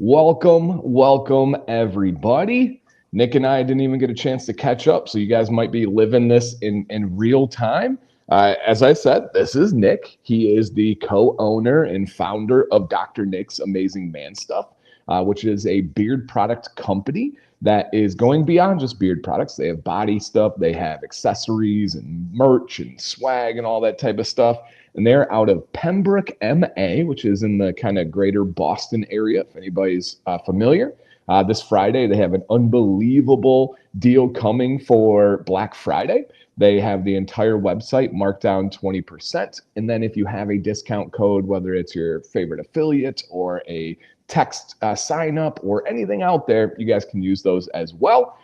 Welcome, everybody. Nick and I didn't even get a chance to catch up, so you guys might be living this in real time. As I said, this is Nick. He is the co-owner and founder of Dr. Nick's Amazing Man Stuff, which is a beard product company that is going beyond just beard products. They have body stuff, they have accessories and merch and swag and all that type of stuff. And they're out of Pembroke, MA, which is in the kind of greater Boston area, if anybody's familiar. This Friday, they have an unbelievable deal coming for Black Friday. They have the entire website marked down 20%. And then if you have a discount code, whether it's your favorite affiliate or a text sign up or anything out there, you guys can use those as well.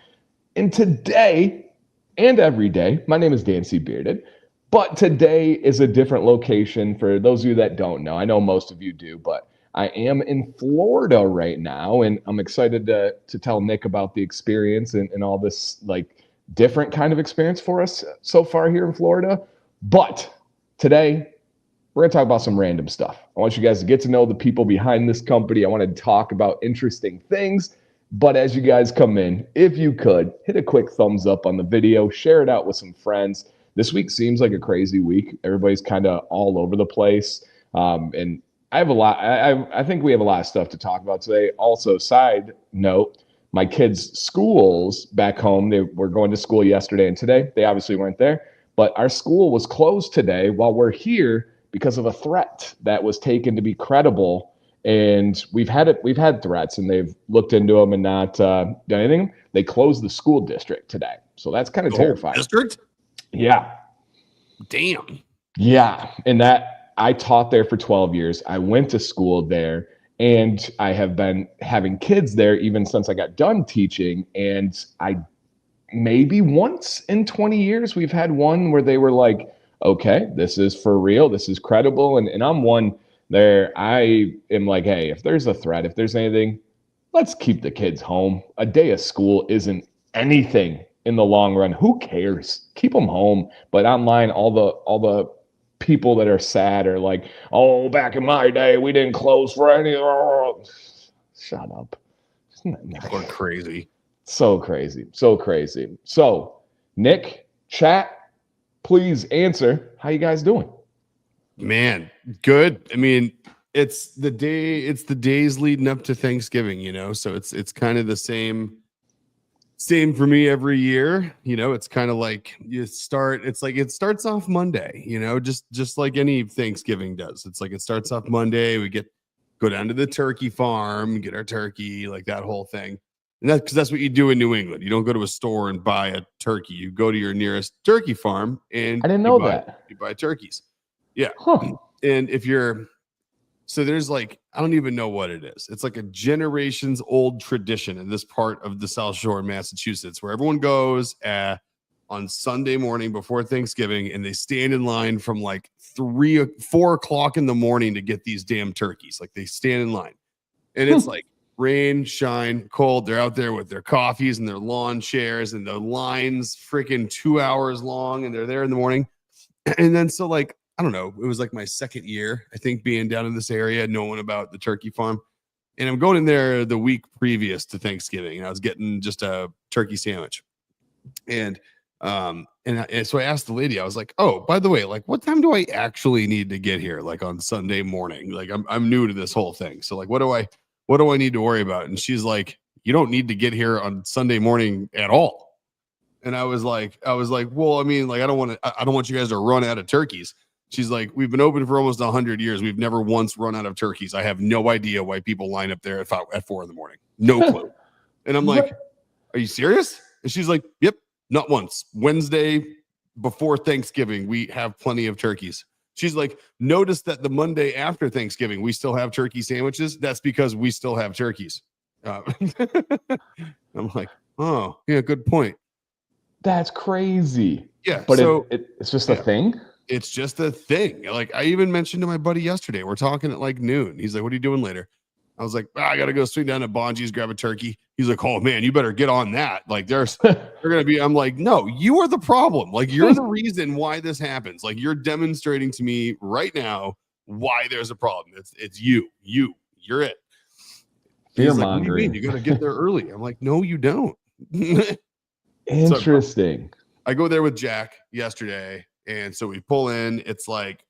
And today and every day, my name is Dan C. Bearded. But today is a different location for those of you that don't know. I know most of you do, but I am in Florida right now, and I'm excited to tell Nick about the experience and all this like different kind of experience for us so far here in Florida. But today, we're going to talk about some random stuff. I want you guys to get to know the people behind this company. I want to talk about interesting things. But as you guys come in, if you could, hit a quick thumbs up on the video, share it out with some friends. This week seems like a crazy week. Everybody's kind of all over the place. And I have a lot. I think we have a lot of stuff to talk about today. Also, side note, my kids' schools back home, they were going to school yesterday and today. They obviously weren't there. But our school was closed today while we're here because of a threat that was taken to be credible. And we've had threats, and they've looked into them and not done anything. They closed the school district today. So that's kind of terrifying. District? Yeah. Damn. Yeah. And that I taught there for 12 years. I went to school there, and I have been having kids there even since I got done teaching. And I maybe once in 20 years, we've had one where they were like, okay, this is for real. This is credible. And I'm one there. I am like, hey, if there's a threat, if there's anything, let's keep the kids home. A day of school isn't anything in the long run. Who cares? Keep them home. But online, all the people that are sad are like, oh, back in my day, we didn't close for any. Oh, shut up. People are crazy. So crazy. So, Nick, chat, please answer. How you guys doing? Man, good. I mean, it's the days leading up to Thanksgiving, so it's kind of the same for me every year. It's kind of like it starts off Monday, just like any Thanksgiving does. It's like it starts off Monday. We go down to the turkey farm, get our turkey, like that whole thing. And that's because that's what you do in New England. You don't go to a store and buy a turkey. You go to your nearest turkey farm and I didn't know that. You buy turkeys. Yeah. Huh. And so there's like, I don't even know what it is. It's like a generations old tradition in this part of the South Shore of Massachusetts where everyone goes on Sunday morning before Thanksgiving and they stand in line from like 3 or 4 o'clock in the morning to get these damn turkeys. Like they stand in line and it's like rain, shine, cold. They're out there with their coffees and their lawn chairs and the lines freaking 2 hours long and they're there in the morning. And then so like, I don't know, it was like my second year, I think, being down in this area, knowing about the turkey farm. And I'm going in there the week previous to Thanksgiving, and I was getting just a turkey sandwich. And so I asked the lady, I was like, oh, by the way, like, what time do I actually need to get here? Like on Sunday morning? Like I'm new to this whole thing. So like, what do I need to worry about? And she's like, you don't need to get here on Sunday morning at all. And I was like, well, I mean, like, I don't want you guys to run out of turkeys. She's like, we've been open for almost 100 years. We've never once run out of turkeys. I have no idea why people line up there at 4 a.m. No clue. And I'm like, are you serious? And she's like, yep, not once. Wednesday before Thanksgiving, we have plenty of turkeys. She's like, notice that the Monday after Thanksgiving, we still have turkey sandwiches. That's because we still have turkeys. I'm like, oh, yeah, good point. That's crazy. Yeah. But so it's just a thing? It's just a thing. Like I even mentioned to my buddy yesterday, we're talking at like noon. He's like, what are you doing later? I was like, I got to go swing down to Bonji's, grab a turkey. He's like, oh man, you better get on that. Like they're going to be, I'm like, no, you are the problem. Like you're the reason why this happens. Like you're demonstrating to me right now why there's a problem. It's you're it. Fear He's like, what do you mean? mongering. You got to get there early. I'm like, no, you don't. Interesting. So I go there with Jack yesterday. And so we pull in. It's like,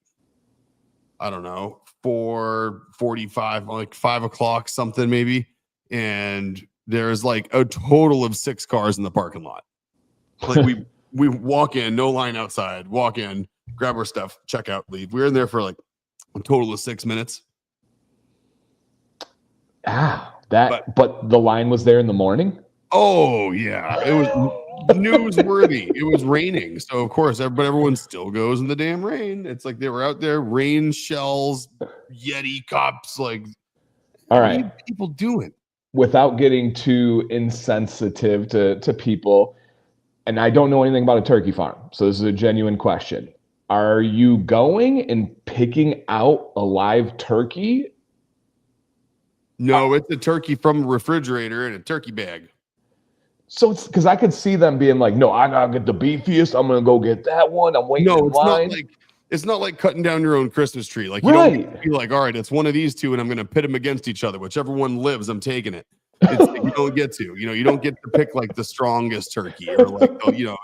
I don't know, 4:45, like 5 o'clock, something maybe. And there's like a total of 6 cars in the parking lot. Like we walk in, no line outside, walk in, grab our stuff, check out, leave. We were in there for like a total of 6 minutes. But the line was there in the morning. Oh yeah, it was newsworthy. It was raining, so of course, but everyone still goes in the damn rain. It's like they were out there, rain shells, Yeti cops. Like, all what right, are you people doing? Without getting too insensitive to people, and I don't know anything about a turkey farm, so this is a genuine question. Are you going and picking out a live turkey? No, it's a turkey from a refrigerator in a turkey bag. So it's because I could see them being like, no, I gotta get the beefiest. I'm gonna go get that one. I'm waiting in line. It's not like cutting down your own Christmas tree. Like, you don't be like, all right, it's one of these two, and I'm gonna pit them against each other. Whichever one lives, I'm taking it. It's like, you don't get to, you don't get to pick like the strongest turkey, or like,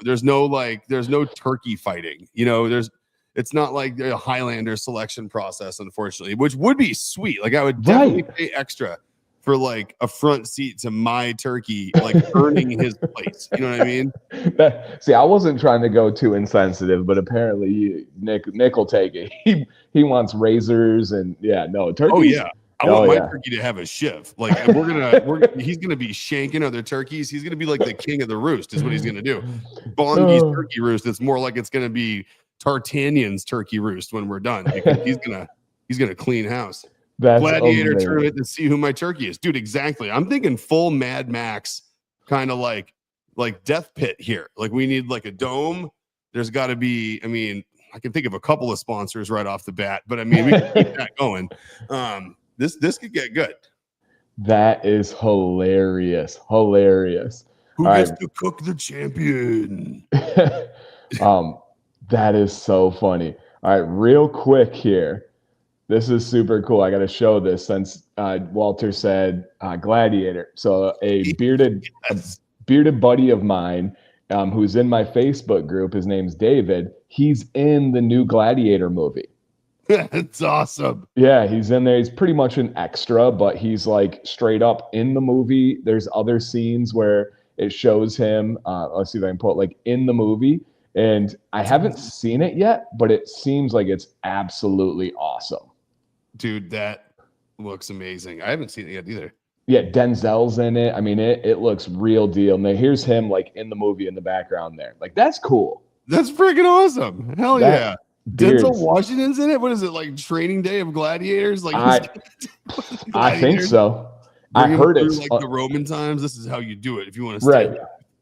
there's no turkey fighting. It's not like a Highlander selection process, unfortunately, which would be sweet. Like, I would definitely pay extra for like a front seat to my turkey, like earning his place. You know what I mean? See, I wasn't trying to go too insensitive, but apparently Nick will take it. He wants razors and turkeys. Oh yeah. I want my turkey to have a shiv. Like, he's gonna be shanking other turkeys. He's gonna be like the king of the roost, is what he's gonna do. Bondi's turkey roost. It's more like it's gonna be Tartanian's turkey roost when we're done, because he's gonna clean house. That's Gladiator amazing. tournament to see who my turkey is, dude. Exactly. I'm thinking full Mad Max, kind of like death pit here. Like, we need like a dome. There's got to be. I mean, I can think of a couple of sponsors right off the bat, but I mean, we can keep that going. This could get good. That is hilarious. Hilarious. Who gets to cook the champion? That is so funny. All right, real quick here. This is super cool. I got to show this since Walter said Gladiator. So a bearded buddy of mine who's in my Facebook group, his name's David. He's in the new Gladiator movie. That's awesome. Yeah, he's in there. He's pretty much an extra, but he's like straight up in the movie. There's other scenes where it shows him. Let's see if I can put like in the movie. And I haven't seen it yet, but it seems like it's absolutely awesome. Dude, that looks amazing. I haven't seen it yet either. Yeah, Denzel's in it. I mean, it looks real deal. And here's him like in the movie in the background there. Like, that's cool. That's freaking awesome. Hell yeah. Denzel Washington's in it? What is it, like Training Day of Gladiators? Like, I think so. I heard it's like the Roman times. This is how you do it if you want to stay.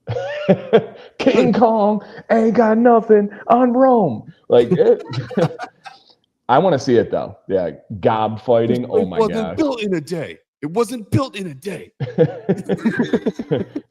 Right. King Kong ain't got nothing on Rome. Like it. I want to see it though. Yeah, gob fighting. Oh my god! Built in a day. It wasn't built in a day.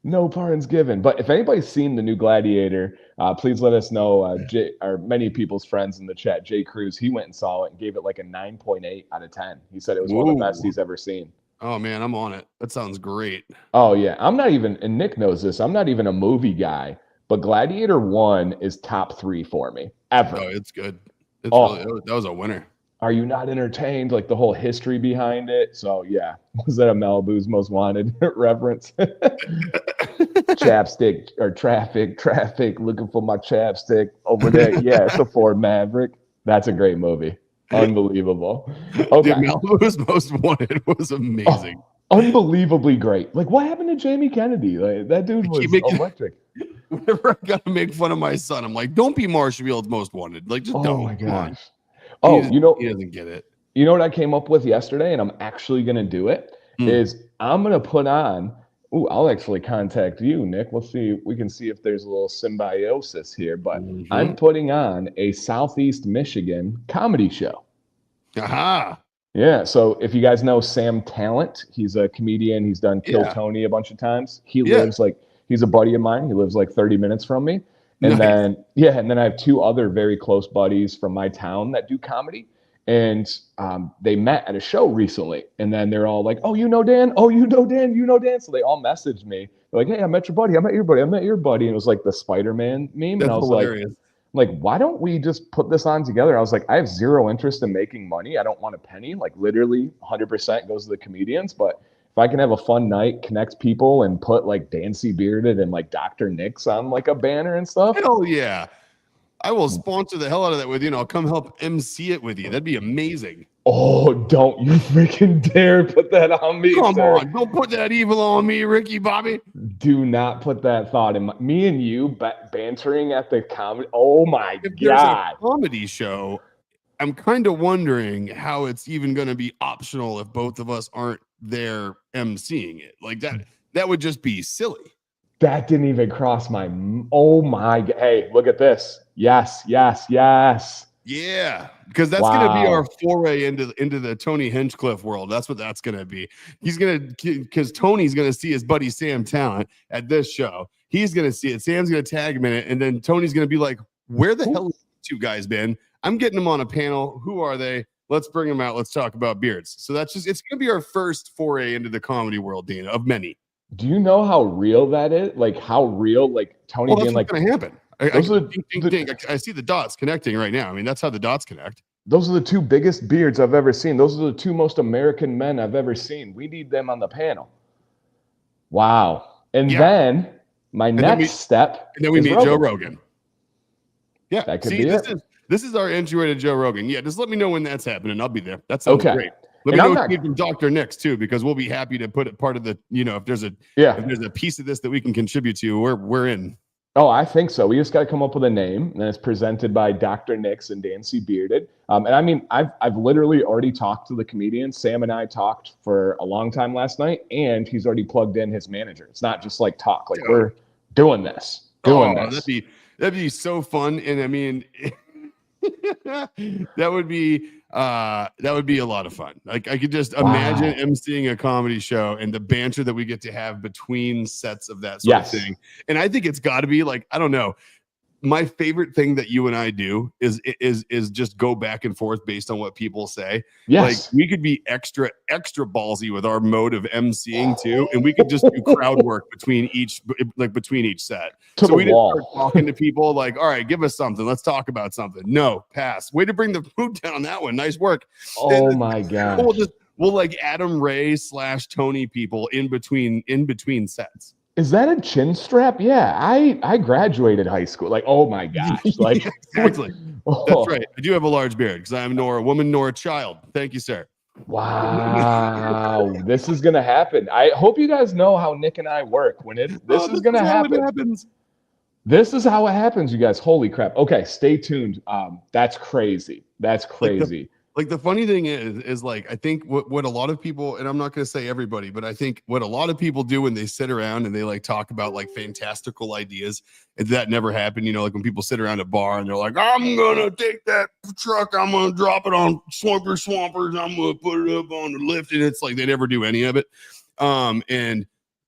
No pardons given. But if anybody's seen the new Gladiator, please let us know. Or many people's friends in the chat, Jay Cruz, he went and saw it and gave it like a 9.8 out of 10. He said it was one of the best he's ever seen. Oh man, I'm on it. That sounds great. Oh yeah, I'm not even, and Nick knows this, I'm not even a movie guy, but Gladiator 1 is top 3 for me ever. Oh, it's good. That was a winner. Are you not entertained? Like the whole history behind it. So yeah, was that a Malibu's Most Wanted reference? Chapstick or traffic, looking for my chapstick over there. Yeah, it's a Ford Maverick. That's a great movie. Unbelievable. Okay. Dude, Malibu's Most Wanted was amazing. Oh, unbelievably great. Like, what happened to Jamie Kennedy? Like, that dude was electric. Whenever I gotta make fun of my son, I'm like, don't be Marshfield's Most Wanted. Like, just don't. Oh my gosh. Oh, he doesn't get it. You know what I came up with yesterday, and I'm actually gonna do it, is I'm gonna put on. I'll actually contact you, Nick. We'll see. We can see if there's a little symbiosis here. But I'm putting on a Southeast Michigan comedy show. Aha. Yeah. So if you guys know Sam Talent, he's a comedian. He's done Kill Tony a bunch of times. He lives he's a buddy of mine. He lives like 30 minutes from me. And then I have 2 other very close buddies from my town that do comedy. And they met at a show recently, and then they're all like, "Oh, you know Dan? Oh, you know Dan? You know Dan?" So they all messaged me. They're like, "Hey, I met your buddy. I met your buddy. I met your buddy." And it was like the Spider-Man meme, and That's I was hilarious. like, why don't we just put this on together? I was like, I have zero interest in making money. I don't want a penny. Like literally 100% goes to the comedians. But if I can have a fun night, connect people, and put like Dancy Bearded and like Dr. Nick's on like a banner and stuff. Hell yeah. I will sponsor the hell out of that with you, and I'll come help MC it with you. That'd be amazing. Oh, don't you freaking dare put that on me. Come sir. on, don't put that evil on me, Ricky Bobby. Do not put that thought in me and you bantering at the comedy. Oh my If there's God. a comedy show, I'm kind of wondering how it's even going to be optional if both of us aren't there emceeing it. Like that would just be silly. That didn't even cross my. Oh my. Hey, look at this. Yes, yes, yes. Yeah, because that's going to be our foray into the Tony Hinchcliffe world. That's what that's going to be. He's going to, because Tony's going to see his buddy Sam Talent at this show. He's going to see it. Sam's going to tag him in it, and then Tony's going to be like, "Where the hell have you two guys been? I'm getting them on a panel. Who are they? Let's bring them out. Let's talk about beards." So it's going to be our first foray into the comedy world, Dana, of many. Do you know how real that is? Like how real, like Tony being like, going to happen. I see the dots connecting right now. I mean, that's how the dots connect. Those are the two biggest beards I've ever seen. Those are the two most American men I've ever seen. We need them on the panel. Wow. And then my next step. And then we meet Joe Rogan. Yeah. That could be it. This is our entry to Joe Rogan. Yeah, just let me know when that's happening. I'll be there. That sounds great. Let me know what you need from Dr. Nick's too, because we'll be happy to put it part of the, if there's a piece of this that we can contribute to, we're in. Oh, I think so. We just got to come up with a name, and then it's presented by Dr. Nick's and Dancy Bearded. And I mean, I've literally already talked to the comedian. Sam and I talked for a long time last night, and he's already plugged in his manager. It's not just like talk. Like we're doing this. That'd be so fun. And I mean, that would be a lot of fun. Like I could just imagine emceeing a comedy show and the banter that we get to have between sets of that sort of thing. And I think it's got to be like, I don't know. My favorite thing that you and I do is just go back and forth based on what people say. Yes. Like we could be extra ballsy with our mode of emceeing too, and we could just do crowd work between each set. So we just start talking to people like, all right, give us something. Let's talk about something. No, pass. Way to bring the mood down on that one. Nice work. Oh my God. We'll like Adam Ray / Tony people in between sets. Is that a chin strap? Yeah, I graduated high school. Like, oh my gosh. Like, exactly. That's right. I do have a large beard because I am nor a woman nor a child. Thank you, sir. Wow. This is going to happen. I hope you guys know how Nick and I work. This is going to happen. This is how it happens, you guys. Holy crap. Okay, stay tuned. That's crazy. That's crazy. Like the funny thing is like, I think what a lot of people, and I'm not going to say everybody, but I think what a lot of people do when they sit around and they like talk about like fantastical ideas, that never happened. Like when people sit around a bar and they're like, I'm going to take that truck, I'm going to drop it on Swampers, I'm going to put it up on the lift. And it's like, they never do any of it. And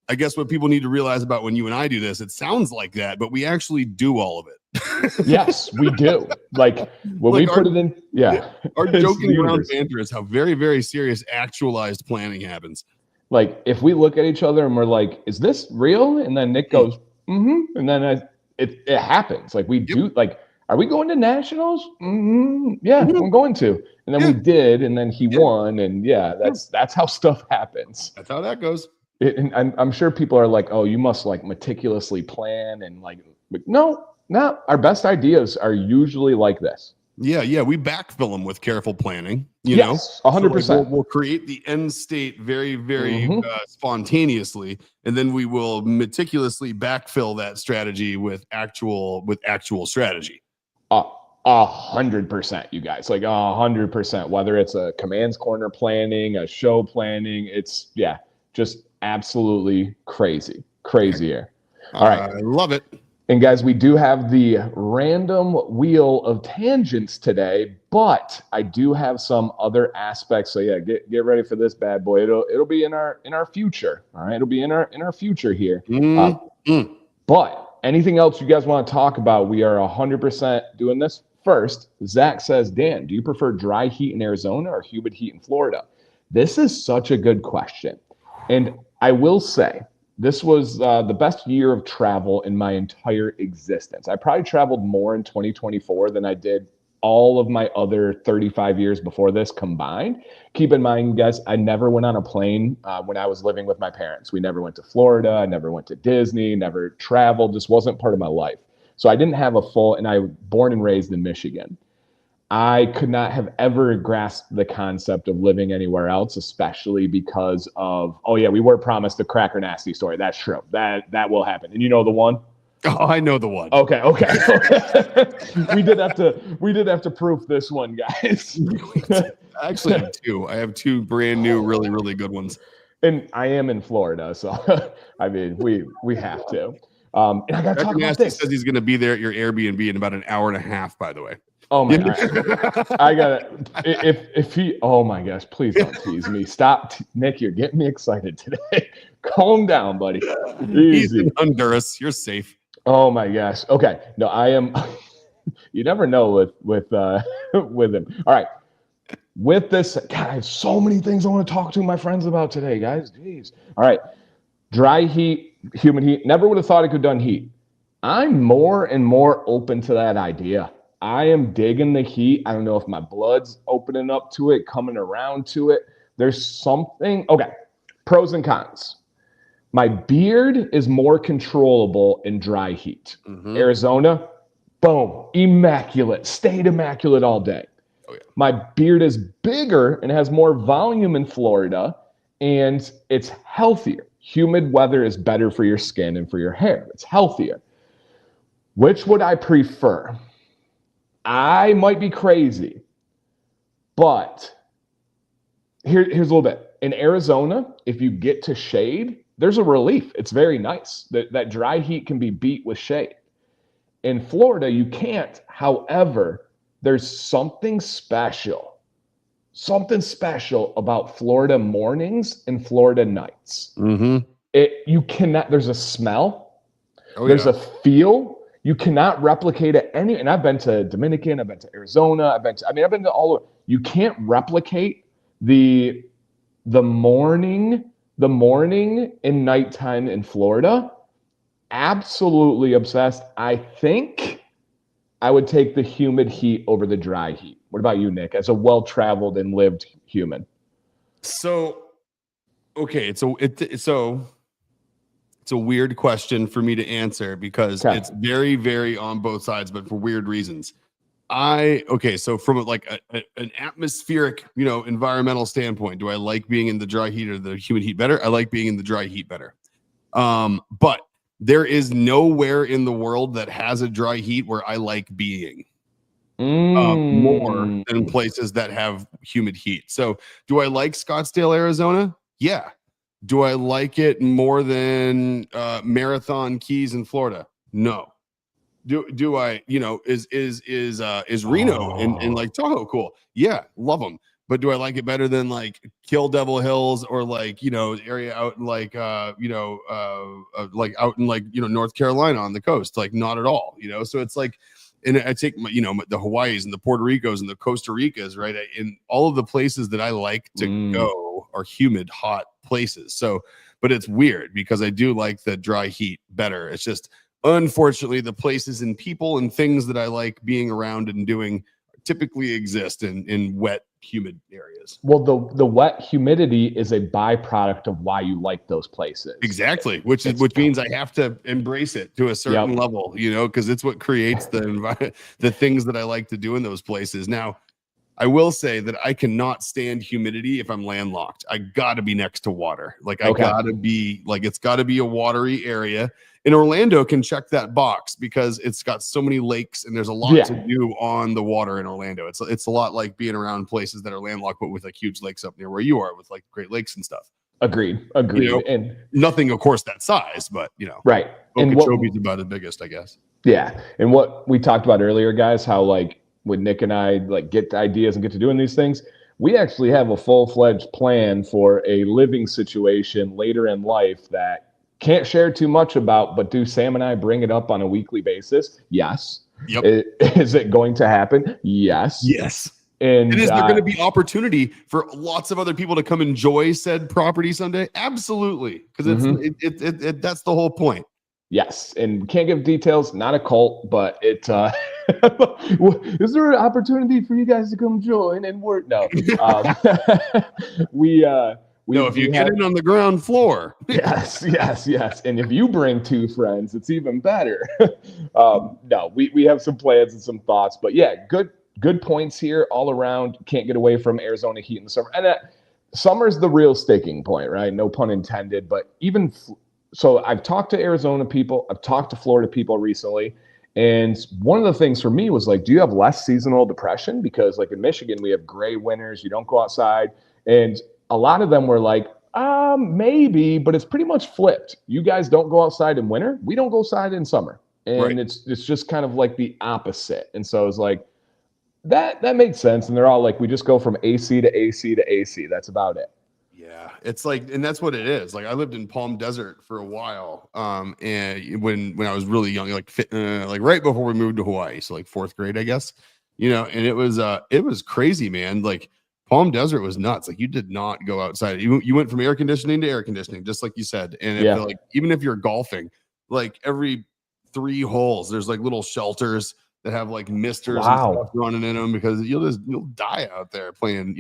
I guess what people need to realize about when you and I do this, it sounds like that, but we actually do all of it. Yes, we do. Like when we put it in, our joking around banter is how very, very serious actualized planning happens. Like if we look at each other and we're like, is this real? And then Nick goes, mm-hmm. And then it happens. Like we do, like, are we going to nationals? Mm-hmm. Yeah, I'm going to. And then we did, and then he won. And that's how stuff happens. That's how that goes. And I'm sure people are like, oh, you must like meticulously plan and like no, our best ideas are usually like this. Yeah, we backfill them with careful planning. Yes, 100%. So like we'll create the end state very, very spontaneously, and then we will meticulously backfill that strategy with actual strategy. 100%, you guys, like 100%. Whether it's a commands corner planning, a show planning, it's just absolutely crazier. All right, I love it. And guys, we do have the random wheel of tangents today, but I do have some other aspects. So get ready for this bad boy. It'll be in our future. All right, it'll be in our future here. But anything else you guys want to talk about? We are 100% doing this first, Zach says, Dan, do you prefer dry heat in Arizona or humid heat in Florida? This is such a good question. And I will say, this was the best year of travel in my entire existence. I probably traveled more in 2024 than I did all of my other 35 years before this combined. Keep in mind, guys, I never went on a plane when I was living with my parents. We never went to Florida. I never went to Disney, never traveled. Just wasn't part of my life. So I didn't have a full, and I was born and raised in Michigan. I could not have ever grasped the concept of living anywhere else, especially because of, oh yeah, we were promised the Cracker Nasty story. That's true. That will happen. And you know the one? Oh, I know the one. Okay. we did have to proof this one, guys. I actually have two. I have two brand new, really, really good ones. And I am in Florida, so I mean, we have to. And I got to talk about this. Says he's going to be there at your Airbnb in about an hour and a half. By the way. Oh my gosh. I got it. If he, oh my gosh, please don't tease me. Stop. Nick, you're getting me excited today. Calm down, buddy. Easy. He's in Honduras. You're safe. Oh my gosh. Okay. No, I am. You never know with him. All right. With this, God, I have so many things I want to talk to my friends about today, guys. Jeez. All right. Dry heat, humid heat. Never would have thought I could done heat. I'm more and more open to that idea. I am digging the heat. I don't know if my blood's opening up to it, coming around to it. There's something. Okay. Pros and cons. My beard is more controllable in dry heat. Mm-hmm. Arizona, boom, immaculate. Stayed immaculate all day. Oh, yeah. My beard is bigger and has more volume in Florida, and it's healthier. Humid weather is better for your skin and for your hair. It's healthier. Which would I prefer? I might be crazy, but here's a little bit. In Arizona, if you get to shade, there's a relief. It's very nice. That dry heat can be beat with shade. In Florida, you can't. However, there's something special about Florida mornings and Florida nights. Mm-hmm. You cannot, there's a smell. There's a feel. You cannot replicate it any, and I've been to Dominican, I've been to Arizona, I've been to all over. You can't replicate the morning and nighttime in Florida. Absolutely obsessed. I think I would take the humid heat over the dry heat. What about you, Nick, as a well-traveled and lived human? So, okay, it's a weird question for me to answer because it's very, very on both sides, but for weird reasons. So from like an atmospheric, environmental standpoint, do I like being in the dry heat or the humid heat better? I like being in the dry heat better. But there is nowhere in the world that has a dry heat where I like being more than places that have humid heat. So do I like Scottsdale, Arizona? Yeah. Do I like it more than Marathon Keys in Florida? No. Do I, is Reno and like Tahoe cool? Yeah, love them. But do I like it better than like Kill Devil Hills or like, area out in like, like out in like, North Carolina on the coast? Like not at all, So it's like, and I take my, the Hawaiis and the Puerto Ricos and the Costa Ricas, right? In all of the places that I like to go are humid, hot places. So, but it's weird because I do like the dry heat better. It's just, unfortunately, the places and people and things that I like being around and doing typically exist in wet, humid areas. Well, the wet humidity is a byproduct of why you like those places. Exactly, which means I have to embrace it to a certain level, because it's what creates the things that I like to do in those places. Now, I will say that I cannot stand humidity if I'm landlocked. I got to be next to water. Like I got to be like, it's got to be a watery area. And Orlando can check that box because it's got so many lakes and there's a lot to do on the water in Orlando. It's a lot like being around places that are landlocked, but with like huge lakes up near where you are with like Great Lakes and stuff. Agreed. And nothing, of course, that size, but right. Okeechobee's about the biggest, I guess. Yeah. And what we talked about earlier, guys, how like when Nick and I like get ideas and get to doing these things, we actually have a full-fledged plan for a living situation later in life that can't share too much about, but do Sam and I bring it up on a weekly basis? Yes. Yep. Is it going to happen? Yes. Yes. And is there going to be opportunity for lots of other people to come enjoy said property someday? Absolutely, because that's the whole point. Yes, and can't give details. Not a cult, but it. Is there an opportunity for you guys to come join and work? No, we. No, if you get in on the ground floor. Yes. And if you bring 2 friends, it's even better. No, we have some plans and some thoughts, but yeah, good points here all around. Can't get away from Arizona heat in the summer, and summer's the real sticking point, right? No pun intended. But even so, I've talked to Arizona people, I've talked to Florida people recently, and one of the things for me was like, do you have less seasonal depression? Because like in Michigan, we have gray winters, you don't go outside, and a lot of them were like, maybe, but it's pretty much flipped. You guys don't go outside in winter. We don't go outside in summer. And Right. it's just kind of like the opposite. And so it's like, that makes sense. And they're all like, we just go from AC to AC to AC. That's about it. Yeah, it's like, and that's what it is. Like I lived in Palm Desert for a while, and when I was really young, like right before we moved to Hawaii, so like 4th grade, I guess, and it was crazy, man. Like Palm Desert was nuts. Like you did not go outside. You went from air conditioning to air conditioning, just like you said. And Yeah. like even if you're golfing, like every 3 holes, there's like little shelters that have like misters and stuff running in them, because you'll die out there playing,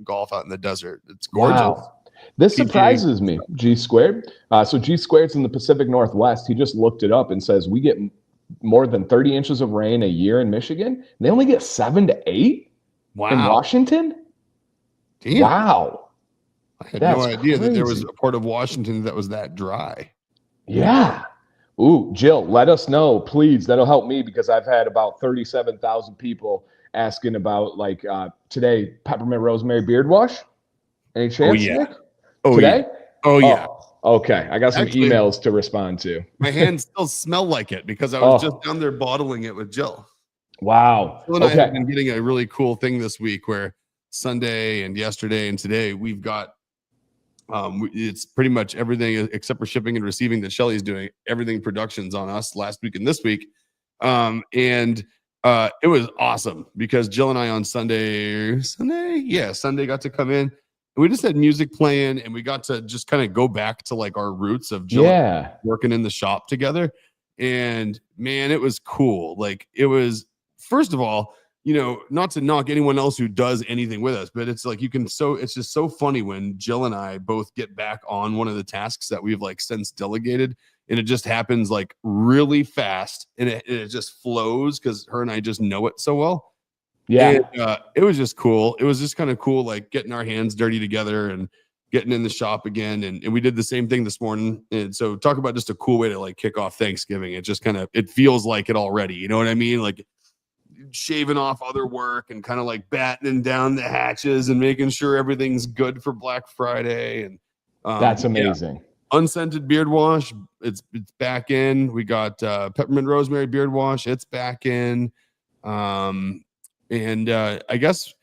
golf out in the desert. It's gorgeous. Wow. This surprises me. G squared. So G squared's in the Pacific Northwest. He just looked it up and says we get more than 30 inches of rain a year in Michigan. They only get 7 to 8 in Washington. Damn. Wow. I had no idea that there was a part of Washington that was that dry. Yeah. Ooh, Jill, let us know, please. That'll help me, because I've had about 37,000 people asking about, like, today, peppermint rosemary beard wash. Any chance, Nick? Today? Yeah. Oh, yeah. Okay. I got some emails to respond to. My hands still smell like it because I was just down there bottling it with Jill. Wow. Jill and I have been getting a really cool thing this week where Sunday and yesterday and today we've got it's pretty much everything except for shipping and receiving that Shelly's doing. Everything production's on us last week and this week. And it was awesome because Jill and I on Sunday got to come in. We just had music playing and we got to just kind of go back to like our roots of Jill working in the shop together. And man, it was cool. Like it was, first of all, not to knock anyone else who does anything with us, but it's like it's just so funny when Jill and I both get back on one of the tasks that we've like since delegated, and it just happens like really fast, and it just flows because her and I just know it so well. Yeah. And, it was just cool. It was just kind of cool, like getting our hands dirty together and getting in the shop again. And we did the same thing this morning. And so talk about just a cool way to like kick off Thanksgiving. It just it feels like it already, you know what I mean? Like shaving off other work and kind of like battening down the hatches and making sure everything's good for Black Friday. And that's amazing. Yeah. Unscented beard wash, it's back in. We got peppermint rosemary beard wash, it's back in. And I guess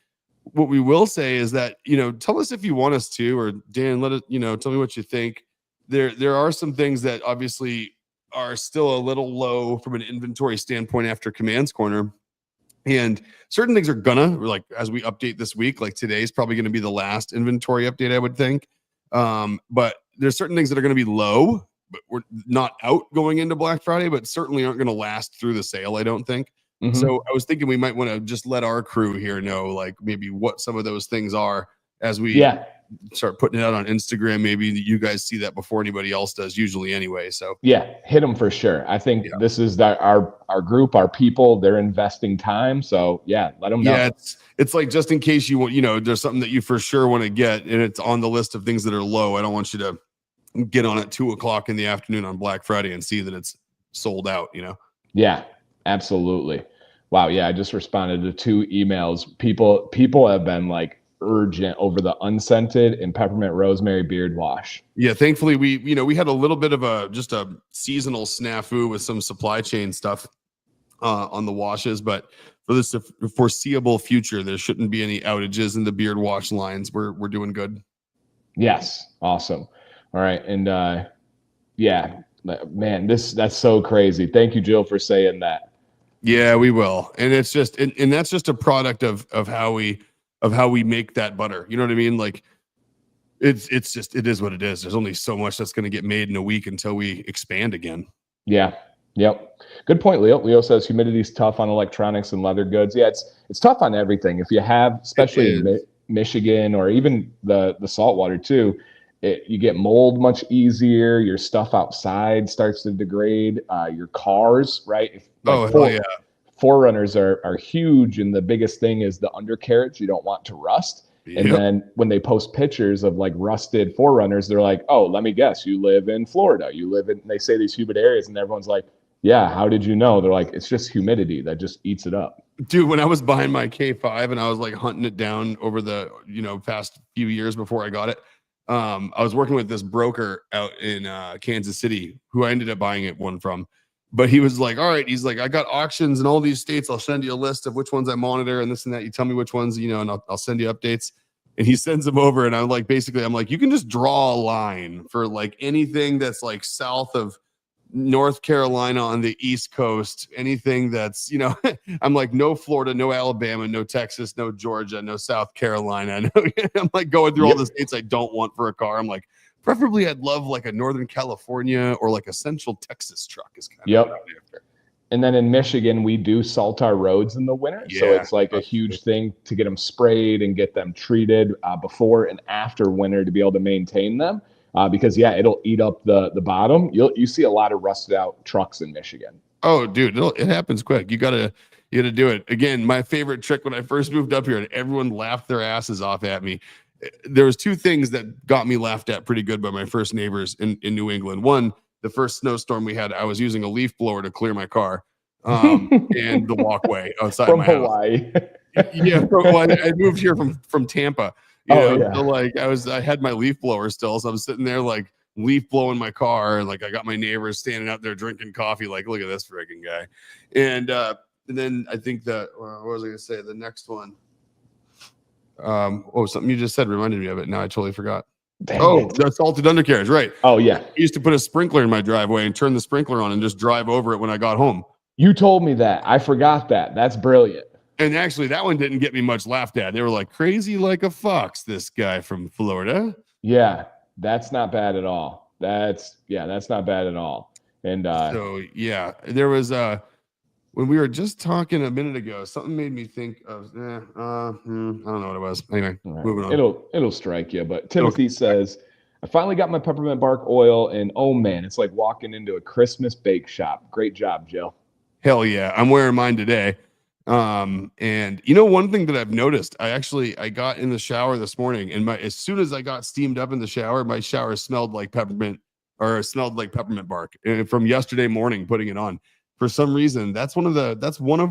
what we will say is that, tell us if you want us to, or Dan, let it, tell me what you think. There are some things that obviously are still a little low from an inventory standpoint after Command's Corner. And certain things are like, as we update this week, like today's probably going to be the last inventory update, I would think. But there's certain things that are going to be low, but we're not out going into Black Friday, but certainly aren't going to last through the sale, I don't think. Mm-hmm. So I was thinking we might want to just let our crew here know, like maybe what some of those things are as we start putting it out on Instagram. Maybe you guys see that before anybody else does, usually anyway. So hit them for sure. I think this is our group, our people. They're investing time, so let them know. Yeah, it's like just in case you want, there's something that you for sure want to get, and it's on the list of things that are low. I don't want you to get on at 2:00 in the afternoon on Black Friday and see that it's sold out. Yeah, absolutely. Wow. Yeah, I just responded to 2 emails. People have been like urgent over the unscented and peppermint rosemary beard wash. Yeah, thankfully we had a little bit of a seasonal snafu with some supply chain stuff on the washes, but for this foreseeable future, there shouldn't be any outages in the beard wash lines. We're doing good. Yes, awesome. All right, and man, that's so crazy. Thank you, Jill, for saying that. Yeah, we will. And it's just, and that's just a product of how we make that butter. You know what I mean? Like it's just, it is what it is. There's only so much that's going to get made in a week until we expand again. Yeah. Yep. Good point, Leo. Leo says humidity is tough on electronics and leather goods. Yeah, it's tough on everything. If you have, It especially in is. Michigan or even the saltwater too, you get mold much easier. Your stuff outside starts to degrade. Your cars, right? Like Oh, hell yeah. forerunners are huge, and the biggest thing is the undercarriage. You don't want to rust. And Yep. then when they post pictures of like rusted forerunners, they're like, "Oh, let me guess, you live in Florida. You live in." They say these humid areas, and everyone's like, "Yeah, how did you know?" They're like, "It's just humidity that just eats it up." Dude, when I was buying my K5 and I was like hunting it down over the, past few years before I got it, I was working with this broker out in Kansas City who I ended up buying it one from. But he was like, all right, he's like, I got auctions in all these states. I'll send you a list of which ones I monitor and this and that. You tell me which ones, and I'll send you updates. And he sends them over. And I'm like, basically, I'm like, you can just draw a line for like anything that's like south of North Carolina on the East Coast, anything that's, I'm like, no Florida, no Alabama, no Texas, no Georgia, no South Carolina. I'm like going through all the states I don't want for a car. I'm like, preferably I'd love like a Northern California or like a Central Texas truck is kind of what I'm after. And then in Michigan, we do salt our roads in the winter. Yeah, so it's like a huge thing to get them sprayed and get them treated before and after winter to be able to maintain them. Because it'll eat up the bottom. You see a lot of rusted out trucks in Michigan. Oh, dude, it happens quick. You gotta do it. Again, my favorite trick when I first moved up here and everyone laughed their asses off at me. There was two things that got me laughed at pretty good by my first neighbors in New England. One, the first snowstorm we had, I was using a leaf blower to clear my car and the walkway outside From my Hawaii. house. Yeah, I moved here from Tampa. Yeah. So like I had my leaf blower still, so I'm sitting there like leaf blowing my car, and like I got my neighbors standing out there drinking coffee, like, look at this freaking guy. And then I think that what was I gonna say? The next one. Something you just said reminded me of it. Now I totally forgot. The salted undercarriage, right? Oh yeah. I used to put a sprinkler in my driveway and turn the sprinkler on and just drive over it when I got home. You told me that. I forgot that. That's brilliant. And actually, that one didn't get me much laughed at. They were like, crazy like a fox, this guy from Florida. Yeah, that's not bad at all. That's not bad at all. And there was when we were just talking a minute ago, something made me think of I don't know what it was. Anyway, moving on. It'll strike you. But Timothy says, I finally got my peppermint bark oil, and oh man, it's like walking into a Christmas bake shop. Great job, Jill. Hell yeah. I'm wearing mine today. And one thing that I've noticed, I got in the shower this morning, and as soon as I got steamed up in the shower, my shower smelled like peppermint bark. And from yesterday morning putting it on, for some reason, that's one of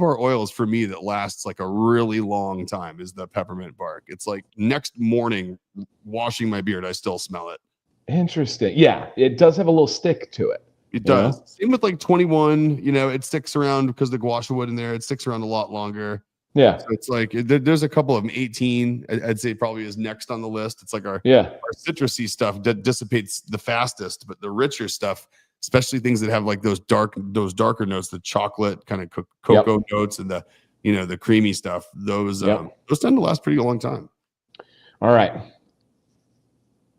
our oils for me that lasts like a really long time, is the peppermint bark. It's like next morning washing my beard, I still smell it. Interesting. Yeah, it does have a little stick to it. It does. Same with like 21, it sticks around because the guasha wood in there, it sticks around a lot longer. Yeah. So it's like there's a couple of them. 18, I'd say probably is next on the list. It's like our citrusy stuff that dissipates the fastest, but the richer stuff, especially things that have like those darker notes, the chocolate kind of cocoa notes and the creamy stuff, those tend to last pretty long time. All right.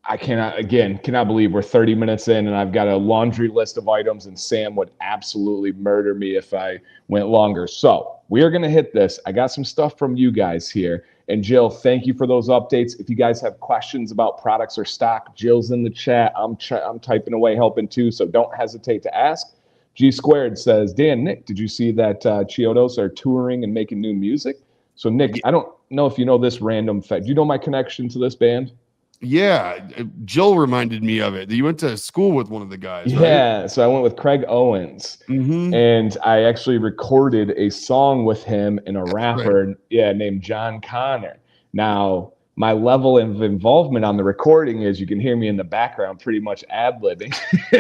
I cannot believe we're 30 minutes in and I've got a laundry list of items, and Sam would absolutely murder me if I went longer. So we are going to hit this. I got some stuff from you guys here. And Jill, thank you for those updates. If you guys have questions about products or stock, Jill's in the chat. I'm typing away helping too, so don't hesitate to ask. G Squared says, Dan, Nick, did you see that Chiodos are touring and making new music? So Nick, I don't know if you know this random fact. Do you know my connection to this band? Yeah, Jill reminded me of it. You went to school with one of the guys, right? Yeah, so I went with Craig Owens, and I actually recorded a song with him and a rapper, named John Connor. Now, my level of involvement on the recording is you can hear me in the background pretty much ad-libbing.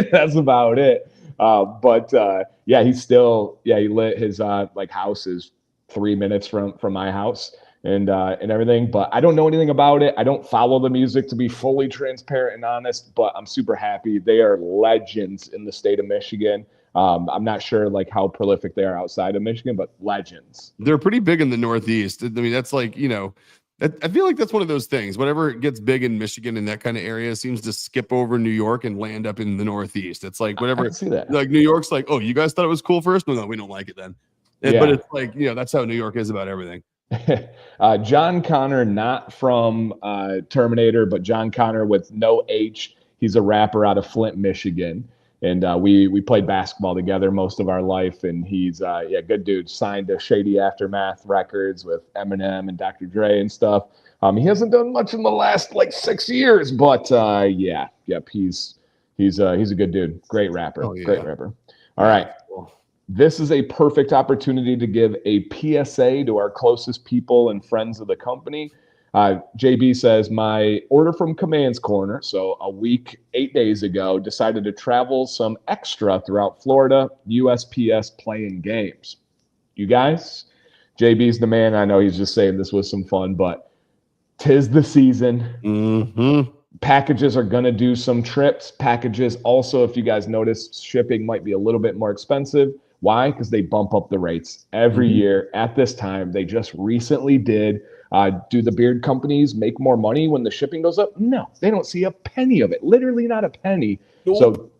That's about it. He lit his house is 3 minutes from my house. And everything, but I don't know anything about it. I don't follow the music, to be fully transparent and honest, but I'm super happy. They are legends in the state of Michigan. I'm not sure like how prolific they are outside of Michigan, but legends. They're pretty big in the Northeast. I mean, that's like, I feel like that's one of those things. Whenever it gets big in Michigan and that kind of area, seems to skip over New York and land up in the Northeast. It's like I whatever, can see that. like New York's like, oh, you guys thought it was cool first? No, we don't like it then. Yeah. But it's like, that's how New York is about everything. John Connor, not from Terminator, but John Connor with no H. He's a rapper out of Flint, Michigan. And we played basketball together most of our life. And he's, good dude. Signed to Shady Aftermath Records with Eminem and Dr. Dre and stuff. He hasn't done much in the last like 6 years, but he's a good dude. Great rapper. Oh, yeah. Great rapper. All right. This is a perfect opportunity to give a PSA to our closest people and friends of the company. JB says, my order from Command's Corner, so a week, 8 days ago, decided to travel some extra throughout Florida, USPS playing games. You guys, JB's the man. I know he's just saying this was some fun, but 'tis the season. Mm-hmm. Packages are going to do some trips. Packages also, if you guys notice, shipping might be a little bit more expensive. Why? Because they bump up the rates every year at this time. They just recently did. Do the beard companies make more money when the shipping goes up? No, they don't see a penny of it. Literally not a penny. Nope. So,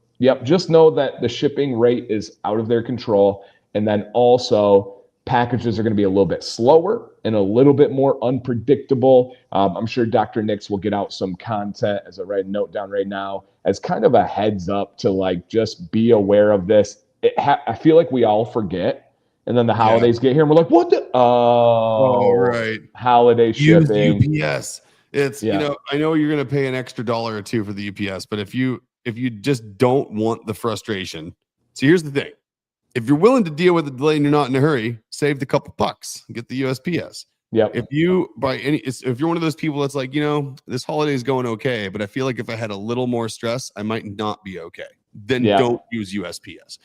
just know that the shipping rate is out of their control. And then also, packages are going to be a little bit slower and a little bit more unpredictable. I'm sure Dr. Nix will get out some content, as I write a note down right now, as kind of a heads up to like just be aware of this. I feel like we all forget, and then the holidays get here, and we're like, "What the? Right, holiday shipping." Use UPS. It's I know you're going to pay an extra $1 or $2 for the UPS, but if you just don't want the frustration, so here's the thing: if you're willing to deal with the delay and you're not in a hurry, save the couple bucks and get the USPS. Yep. If you're one of those people that's like, this holiday is going okay, but I feel like if I had a little more stress, I might not be okay. Then don't use USPS.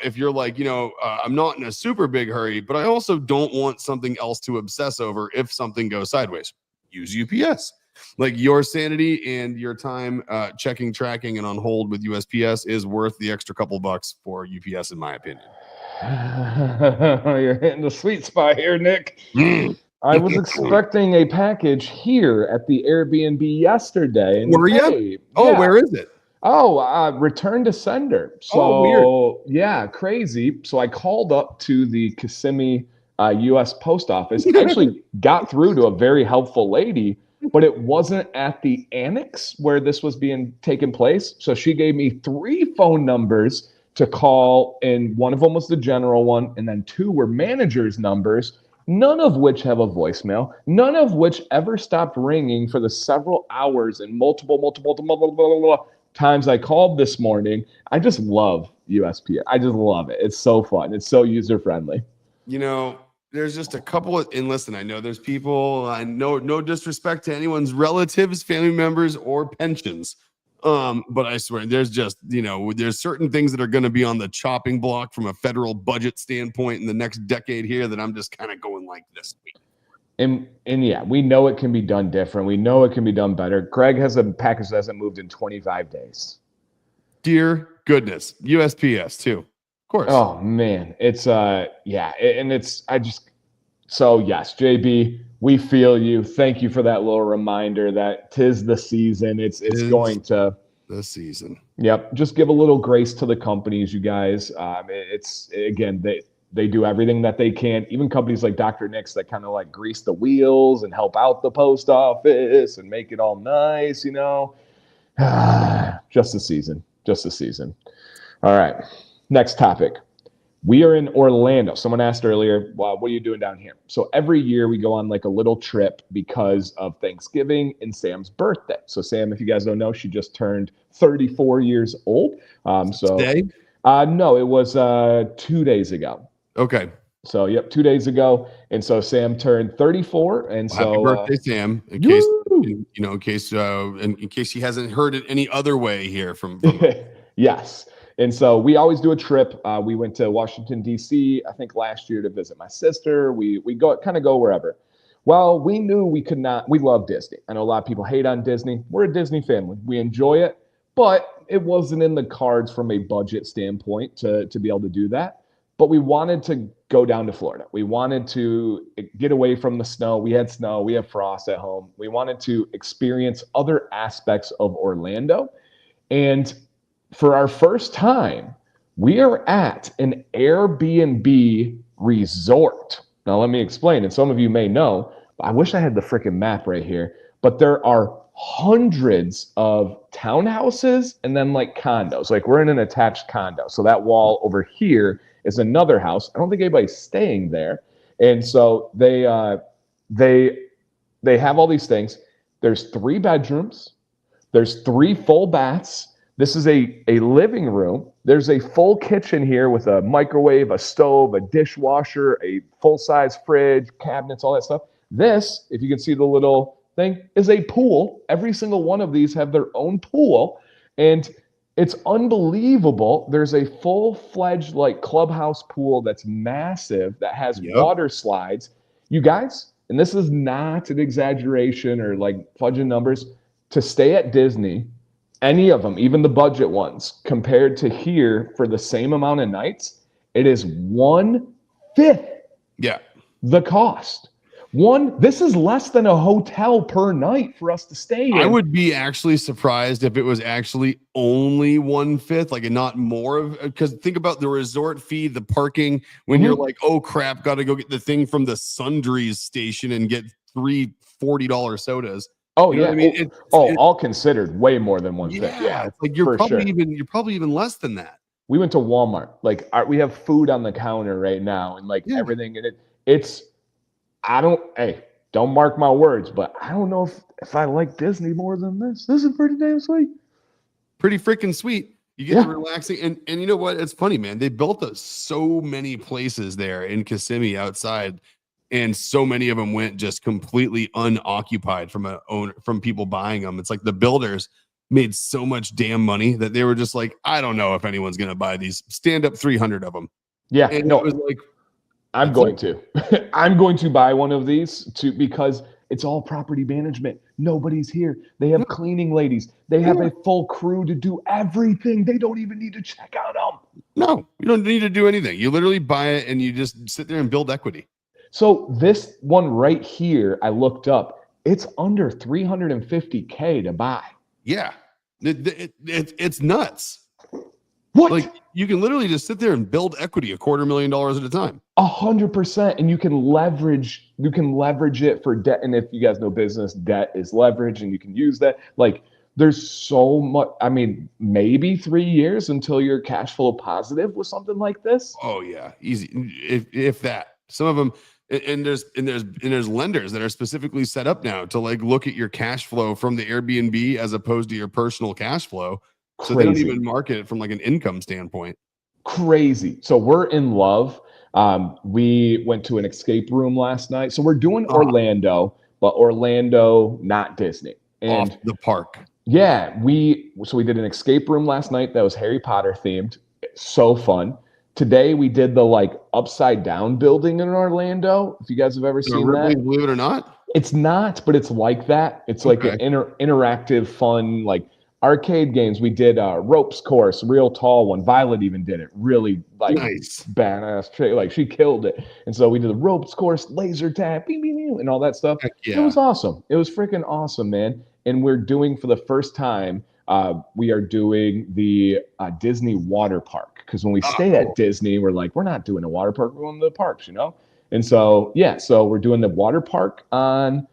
If you're like, I'm not in a super big hurry, but I also don't want something else to obsess over if something goes sideways, use UPS. Like your sanity and your time checking, tracking, and on hold with USPS is worth the extra couple bucks for UPS, in my opinion. You're hitting the sweet spot here, Nick. I was expecting a package here at the Airbnb yesterday. And were you? Where is it? Return to sender. So weird. Yeah, crazy. So I called up to the Kissimmee U.S. Post Office. I actually got through to a very helpful lady, but it wasn't at the annex where this was being taken place. So she gave me 3 phone numbers to call, and one of them was the general one, and then 2 were managers' numbers, none of which have a voicemail, none of which ever stopped ringing for the several hours and multiple times I called this morning. I just love USPS. I just love it. It's so fun. It's so user-friendly. There's just a couple and listen, I know there's people, I know no disrespect to anyone's relatives, family members, or pensions. But I swear there's just, there's certain things that are going to be on the chopping block from a federal budget standpoint in the next decade here that I'm just kind of going like this week. And yeah, we know it can be done different. We know it can be dand better. Greg has a package that hasn't moved in 25 days. Dear goodness. USPS too. Of course. Oh man. It's so yes, JB, we feel you. Thank you for that little reminder that 'tis the season. It's going to the season. Yep. Just give a little grace to the companies, you guys. It's again, they do everything that they can. Even companies like Dr. Nix that kind of like grease the wheels and help out the post office and make it all nice, Just the season. All right. Next topic. We are in Orlando. Someone asked earlier, well, what are you doing down here? So every year we go on like a little trip because of Thanksgiving and Sam's birthday. So Sam, if you guys don't know, she just turned 34 years old. Today? No, it was 2 days ago. Okay. So, 2 days ago. And so Sam turned 34. And so happy birthday, Sam. In case he hasn't heard it any other way here from Yes. And so we always do a trip. We went to Washington, D.C., I think last year to visit my sister. We go wherever. Well, we knew we could not. We love Disney. I know a lot of people hate on Disney. We're a Disney family. We enjoy it. but it wasn't in the cards from a budget standpoint to be able to do that. But we wanted to go down to Florida. We wanted to get away from the snow. We had snow, we have frost at home. We wanted to experience other aspects of Orlando. And for our first time, we are at an Airbnb resort. Now, let me explain. And some of you may know, I wish I had the freaking map right here, but there are hundreds of townhouses and then like condos. Like we're in an attached condo. So that wall over here is another house. I don't think anybody's staying there. And so they have all these things. There's 3 bedrooms. There's 3 full baths. This is a living room. There's a full kitchen here with a microwave, a stove, a dishwasher, a full-size fridge, cabinets, all that stuff. This, if you can see the little thing, is a pool. Every single one of these have their own pool. And it's unbelievable. There's a full-fledged like clubhouse pool that's massive that has water slides. You guys, and this is not an exaggeration or like fudging numbers, to stay at Disney, any of them, even the budget ones, compared to here for the same amount of nights, it is 1/5 the cost. This is less than a hotel per night for us to stay in. I would be actually surprised if it was actually only 1/5, like, and not more of, because think about the resort fee, the parking, when you're like, oh crap, got to go get the thing from the Sundries station and get 3 $40 sodas. Oh, you know, I mean, all considered, way more than 1/5. Yeah, it's like you're probably even less than that. We went to Walmart. Like we have food on the counter right now, and like everything in it. It's don't mark my words, but I don't know if I like Disney more than this. This is pretty damn sweet. Pretty freaking sweet. You get the relaxing, and you know what? It's funny, man. They built so many places there in Kissimmee outside. And so many of them went just completely unoccupied from people buying them. It's like the builders made so much damn money that they were just like, I don't know if anyone's going to buy these. Stand up 300 of them. Yeah, and it was like, I'm going to. I'm going to buy one of these because it's all property management. Nobody's here. They have cleaning ladies. They have a full crew to do everything. They don't even need to check out them. No, you don't need to do anything. You literally buy it and you just sit there and build equity. So this one right here, I looked up, it's under $350K to buy. Yeah, it's nuts. What? Like you can literally just sit there and build equity $250,000 at a time. 100%, and you can leverage it for debt. And if you guys know business, debt is leverage, and you can use that. Like there's so much. I mean, maybe 3 years until you're cash flow positive with something like this. Oh yeah, easy. If that. Some of them. And there's lenders that are specifically set up now to like look at your cash flow from the Airbnb as opposed to your personal cash flow. So they don't even market it from like an income standpoint. Crazy. So we're in love. We went to an escape room last night. So we're doing Orlando, but Orlando, not Disney. And off the park. Yeah, we did an escape room last night that was Harry Potter themed. So fun. Today we did the like upside down building in Orlando. If you guys have ever seen that, believe it or not, it's not, but it's like that. It's like an interactive, fun, like arcade games. We did a ropes course, real tall one. Violet even did it. Really like nice, badass. Like she killed it. And so we did the ropes course, laser tag, bing, bing, bing, and all that stuff. It was awesome. It was freaking awesome, man. And we're doing for the first time. We are doing the Disney water park because when we stay at Disney, we're like, we're not doing a water park, we're going to the parks, you know? And so, so we're doing the water park on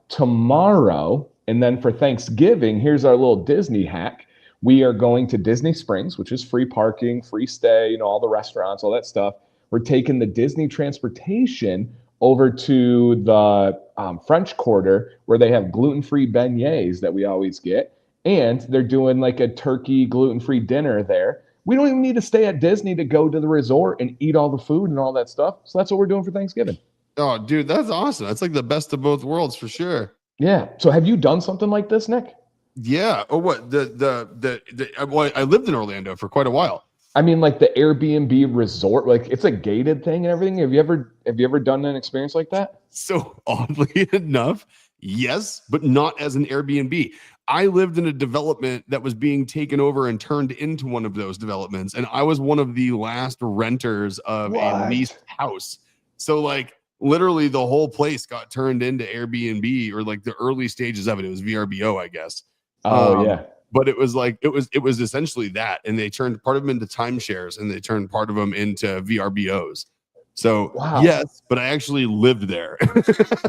tomorrow. And then for Thanksgiving, here's our little Disney hack. We are going to Disney Springs, which is free parking, free stay, you know, all the restaurants, all that stuff. We're taking the Disney transportation over to the French Quarter where they have gluten-free beignets that we always get. And they're doing like a turkey gluten-free dinner there. We don't even need to stay at Disney to go to the resort and eat all the food and all that stuff. So that's what we're doing for Thanksgiving. Oh, dude, that's awesome. That's like the best of both worlds for sure. Yeah. So have you done something like this, Nick? Yeah. Oh, what? Well, I lived in Orlando for quite a while. I mean, like the Airbnb resort, like it's a gated thing and everything. Have you ever done an experience like that? So oddly enough, yes, but not as an Airbnb. I lived in a development that was being taken over and turned into one of those developments. And I was one of the last renters of a leased house. So like literally the whole place got turned into Airbnb, or like the early stages of it. It was VRBO, I guess. Yeah. But it was like, it was essentially that. And they turned part of them into timeshares, and they turned part of them into VRBOs. So yes, but I actually lived there.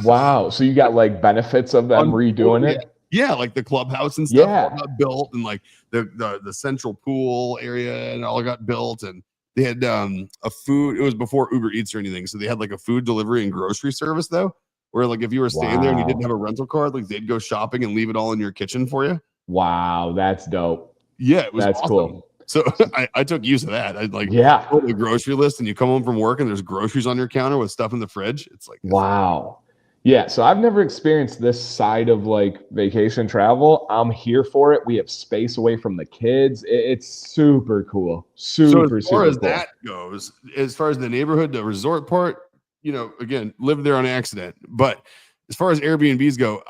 Wow. So you got like benefits of them redoing it? Yeah, like the clubhouse and stuff all got built, and like the central pool area and all got built, and they had a food. It was before Uber Eats or anything, so they had like a food delivery and grocery service though, where like if you were staying there and you didn't have a rental card, like they'd go shopping and leave it all in your kitchen for you. Wow, that's dope. Yeah, it was that's awesome. Cool. So I took use of that. I'd like go to the grocery list, and you come home from work and there's groceries on your counter with stuff in the fridge. It's like, wow. Yeah, so I've never experienced this side of like vacation travel. I'm here for it. We have space away from the kids. It's super cool. So as far as that goes, as far as the neighborhood, the resort part, you know, again, lived there on accident. But as far as Airbnbs go,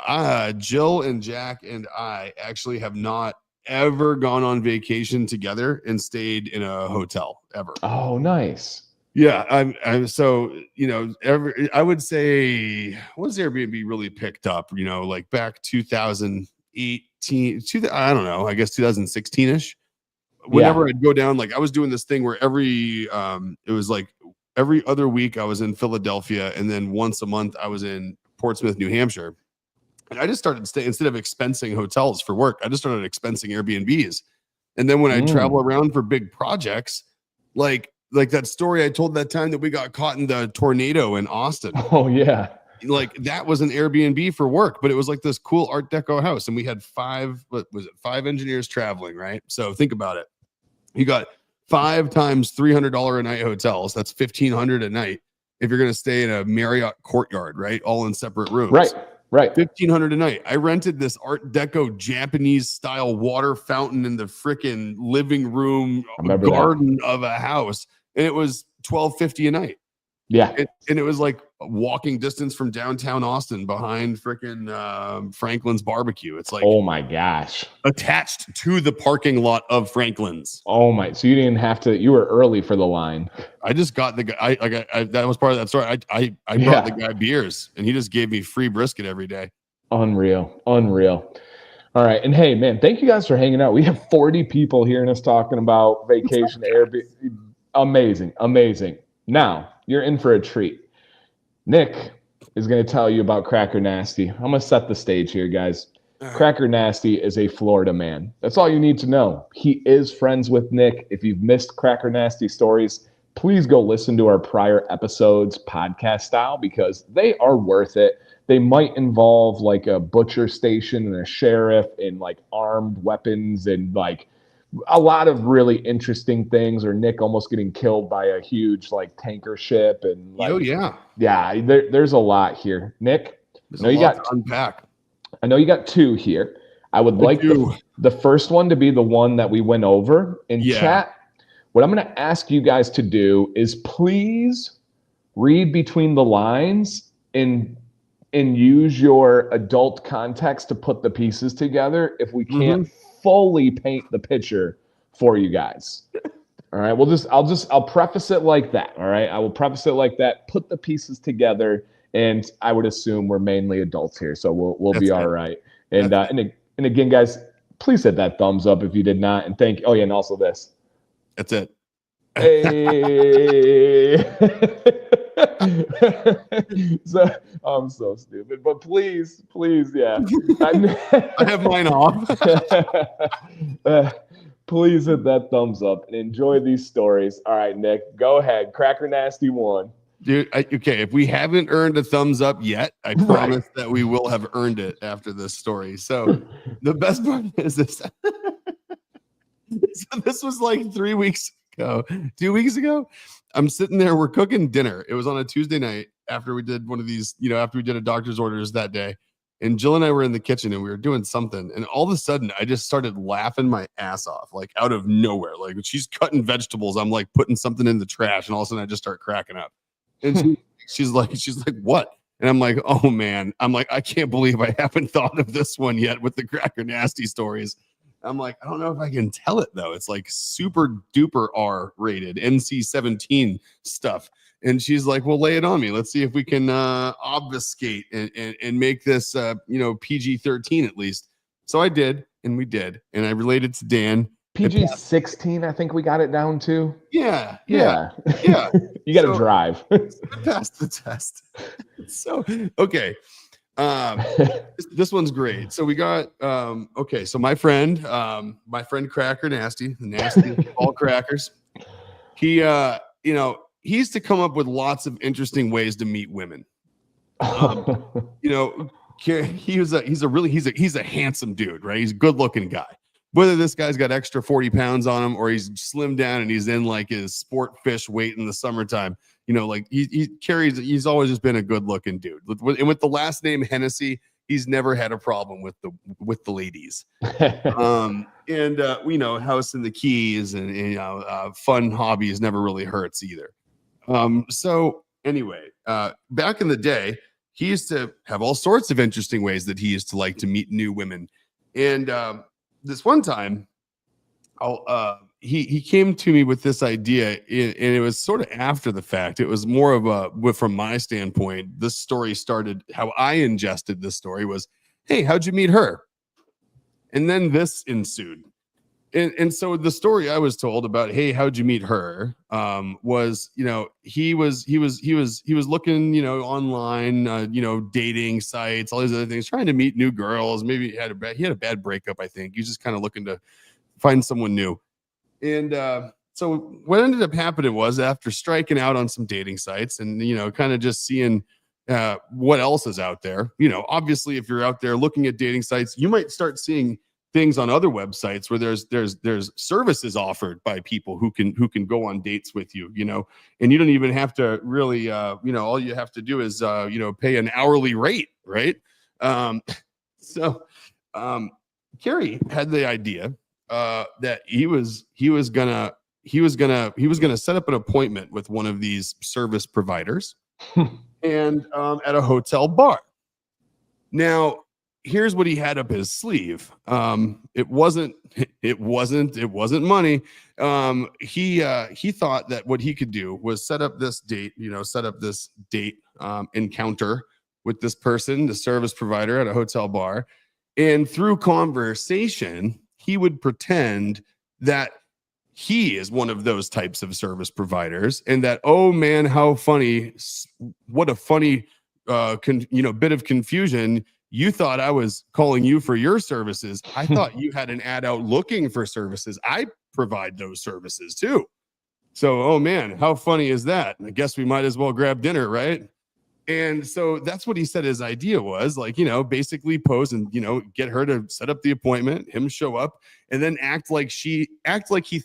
Jill and Jack and I actually have not ever gone on vacation together and stayed in a hotel ever. Oh, nice. Yeah, I'm so, you know, I would say, once Airbnb really picked up, you know, like back 2018, I don't know, I guess 2016-ish. Whenever I'd go down, like I was doing this thing where it was like every other week I was in Philadelphia, and then once a month I was in Portsmouth, New Hampshire. And I just started staying, instead of expensing hotels for work, I just started expensing Airbnbs. And then when I travel around for big projects, like that story I told that time that we got caught in the tornado in Austin. Oh yeah. Like that was an Airbnb for work, but it was like this cool Art Deco house. And we had five engineers traveling, right? So think about it. You got 5 times $300 a night hotels. That's $1,500 a night. If you're going to stay in a Marriott Courtyard, right? All in separate rooms. Right. $1,500 a night. I rented this Art Deco Japanese style water fountain in the freaking living room garden of a house. And it was $1,250 a night. Yeah. And it was like walking distance from downtown Austin behind freaking Franklin's barbecue. It's like, oh my gosh, attached to the parking lot of Franklin's. Oh my, so you didn't have to, you were early for the line. I just got the guy. That was part of that story. I brought the guy beers, and he just gave me free brisket every day. Unreal. All right. And hey, man, thank you guys for hanging out. We have 40 people hearing us talking about vacation Airbnb. Amazing. Now you're in for a treat. Nick is going to tell you about Cracker Nasty. I'm going to set the stage here, guys. Cracker Nasty is a Florida man. That's all you need to know. He is friends with Nick. If you've missed Cracker Nasty stories, please go listen to our prior episodes podcast style, because they are worth it. They might involve like a butcher station and a sheriff and like armed weapons and like a lot of really interesting things, or Nick almost getting killed by a huge like tanker ship. And like, there's a lot here. Nick, I know you got to unpack. I know you got 2 here. I would like the first one to be the one that we went over in chat. What I'm going to ask you guys to do is please read between the lines and use your adult context to put the pieces together if we can't fully paint the picture for you guys. All right. I'll preface it like that. All right. I will preface it like that, put the pieces together, and I would assume we're mainly adults here, so we'll be all right. And and again, guys, please hit that thumbs up if you did not, and thank you. Oh yeah, and also this. That's it. Hey. So I'm so stupid, but please, yeah. I have mine off. Please hit that thumbs up and enjoy these stories. All right, Nick, go ahead. Cracker Nasty 1. Dude, okay, if we haven't earned a thumbs up yet, I promise that we will have earned it after this story. So the best part is this. So this was like 3 weeks ago, 2 weeks ago. I'm sitting there, we're cooking dinner. It was on a Tuesday night after we did one of these, after we did a doctor's orders that day. And Jill and I were in the kitchen and we were doing something. And all of a sudden, I just started laughing my ass off, like out of nowhere. Like she's cutting vegetables. I'm like putting something in the trash. And all of a sudden, I just start cracking up. And she's like, what? And I'm like, oh man, I'm like, I can't believe I haven't thought of this one yet with the Cracker Nasty stories. I'm like, I don't know if I can tell it though. It's like super duper R rated, NC-17 stuff. And she's like, well, lay it on me. Let's see if we can obfuscate and make this, PG-13 at least. So I did, and we did. And I related to Dan. PG-16, I think we got it down to. Yeah. You got to drive. I passed the test. So, okay. This one's great. So we got so my friend Cracker Nasty, the nasty all crackers. He he used to come up with lots of interesting ways to meet women. He's a handsome dude, right? He's a good looking guy. Whether this guy's got extra 40 pounds on him or he's slimmed down and he's in like his sport fish weight in the summertime, he's always just been a good looking dude. And with the last name Hennessy, he's never had a problem with the ladies. We know House in the Keys and fun hobbies never really hurts either. So anyway, back in the day, he used to have all sorts of interesting ways that he used to like to meet new women. And this one time, he came to me with this idea, and it was sort of after the fact. It was more of from my standpoint, this story started, how I ingested this story was, hey, how'd you meet her? And then this ensued. And so the story I was told about, hey, how'd you meet her? Was, he was looking, online, dating sites, all these other things, trying to meet new girls. Maybe he had a bad breakup, I think. He's just kind of looking to find someone new. And so what ended up happening was, after striking out on some dating sites and, kind of just seeing what else is out there, obviously, if you're out there looking at dating sites, you might start seeing things on other websites where there's services offered by people who can go on dates with you, and you don't even have to really, all you have to do is, pay an hourly rate, right? Carrie had the idea that he was gonna set up an appointment with one of these service providers and at a hotel bar. Now, here's what he had up his sleeve. It wasn't money. He thought that what he could do was set up this date encounter with this person, the service provider, at a hotel bar. And through conversation, he would pretend that he is one of those types of service providers, and that, oh man, how funny, what a funny, bit of confusion. You thought I was calling you for your services. I thought you had an ad out looking for services. I provide those services too. So, oh man, how funny is that? I guess we might as well grab dinner, right? And so that's what he said his idea was, like, basically pose and, get her to set up the appointment, him show up, and then act like he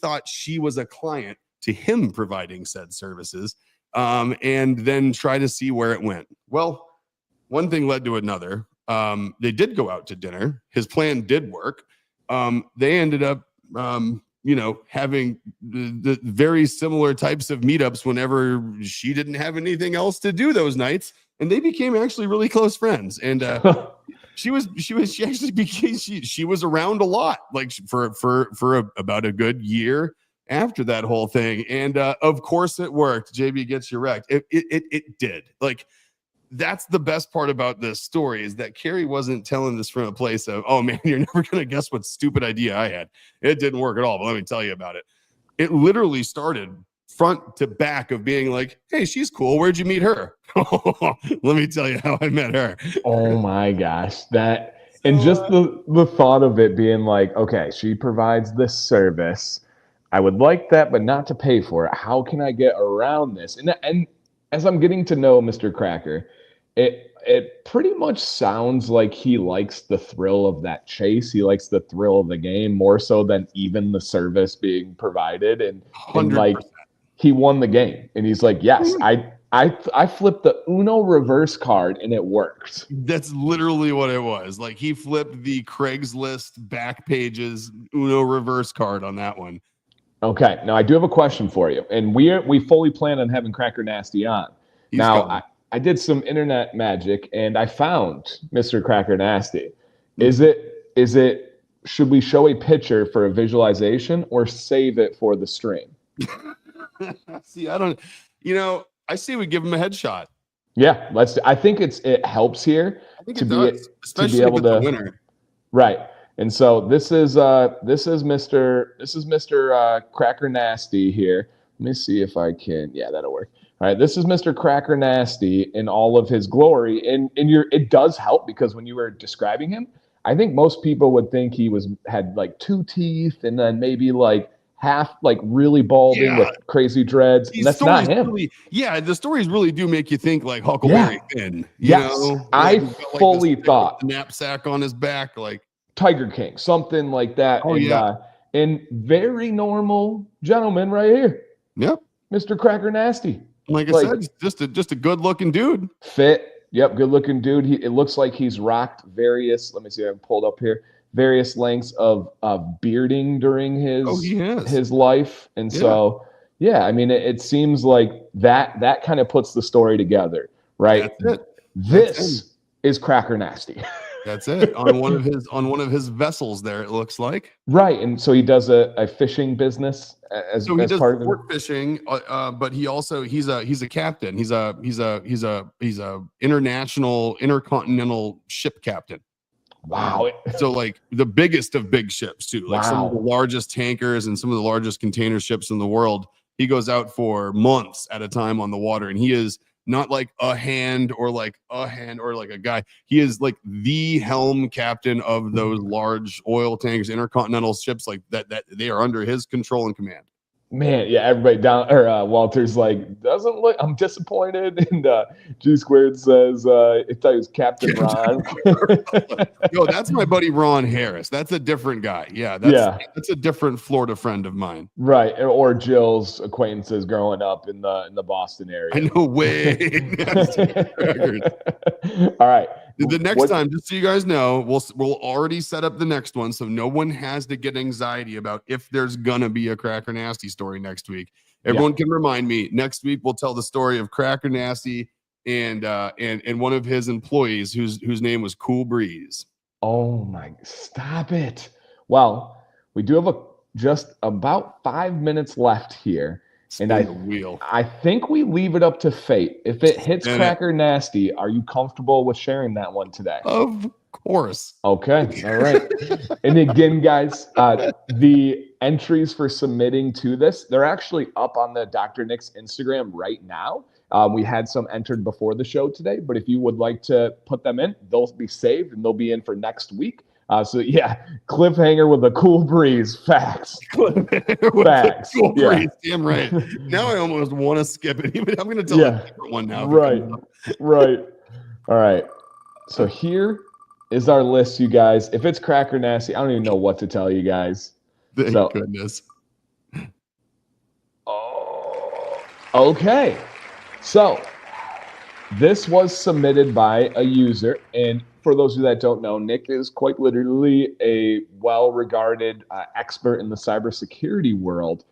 thought she was a client to him providing said services, and then try to see where it went. Well, one thing led to another. They did go out to dinner. His plan did work. They ended up, having the very similar types of meetups whenever she didn't have anything else to do those nights. And they became actually really close friends. And she was around a lot, like for about a good year after that whole thing. And of course it worked. JB gets you wrecked. It did. Like, that's the best part about this story, is that Carrie wasn't telling this from a place of, oh man, you're never going to guess what stupid idea I had. It didn't work at all, but let me tell you about it. It literally started front to back of being like, hey, she's cool. Where'd you meet her? Let me tell you how I met her. Oh my gosh. And just the thought of it being like, okay, she provides this service. I would like that, but not to pay for it. How can I get around this? And as I'm getting to know Mr. Cracker, it pretty much sounds like he likes the thrill of that chase. He likes the thrill of the game more so than even the service being provided. And like, he won the game. And he's like, yes, I flipped the Uno reverse card and it worked. That's literally what it was. Like, he flipped the Craigslist back pages Uno reverse card on that one. Okay, now I do have a question for you, and we fully plan on having Cracker Nasty on. I did some internet magic and I found Mr. Cracker Nasty. Is it should we show a picture for a visualization or save it for the stream? See, I see we give him a headshot. Yeah, I think it helps here I think to it be does, especially if it's a winner. right. And so this is Mr. Cracker Nasty here. Let me see if I can. Yeah, that'll work. All right, this is Mr. Cracker Nasty in all of his glory, and it does help because when you were describing him, I think most people would think he had like 2 teeth and then maybe like half like really balding with crazy dreads. And that's not him. The stories really do make you think like Huckleberry Finn. I fully thought the knapsack on his back, like Tiger King, something like that. And very normal gentleman right here. Yep, Mr. Cracker Nasty. Like I said, just a good looking dude. Fit. Yep, good looking dude. It looks like he's rocked various. Let me see. I've pulled up here various lengths of bearding during his life, and so I mean, it seems like that kind of puts the story together, right? That's it. This is Cracker Nasty. That's it. On one of his vessels there, it looks like. Right. And so he does a fishing business as part of sport fishing, but he's a captain. He's a intercontinental ship captain. Wow. So like the biggest of big ships too, like some of the largest tankers and some of the largest container ships in the world. He goes out for months at a time on the water, and he is not like a hand or like a guy. He is like the helm captain of those large oil tankers, intercontinental ships like that they are under his control and command. Man, yeah, everybody down or Walter's like, doesn't look, I'm disappointed. And G Squared says, I thought he was Captain Ron. Yo, that's my buddy Ron Harris. That's a different guy. That's a different Florida friend of mine. Right. Or Jill's acquaintances growing up in the Boston area. I know way. All right. The next time, just so you guys know, we'll already set up the next one, so no one has to get anxiety about if there's gonna be a Cracker Nasty story next week. Everyone can remind me. Next week we'll tell the story of Cracker Nasty and one of his employees whose name was Cool Breeze. Oh my! Stop it. Well, we do have just about 5 minutes left here. And I think we leave it up to fate. If it hits Cracker Nasty, are you comfortable with sharing that one today? Of course. Okay. All right. And again, guys, the entries for submitting to this, they're actually up on the Dr. Nick's Instagram right now. We had some entered before the show today, but if you would like to put them in, they'll be saved and they'll be in for next week. Cliffhanger with a Cool Breeze. Facts. Facts. Cool Breeze. Damn right. Now I almost want to skip it. I'm going to tell a different one now. Right. All right. So here is our list, you guys. If it's Cracker Nasty, I don't even know what to tell you guys. Thank goodness. Oh, okay. So this was submitted by a user, and for those of you that don't know, Nick is quite literally a well-regarded expert in the cybersecurity world.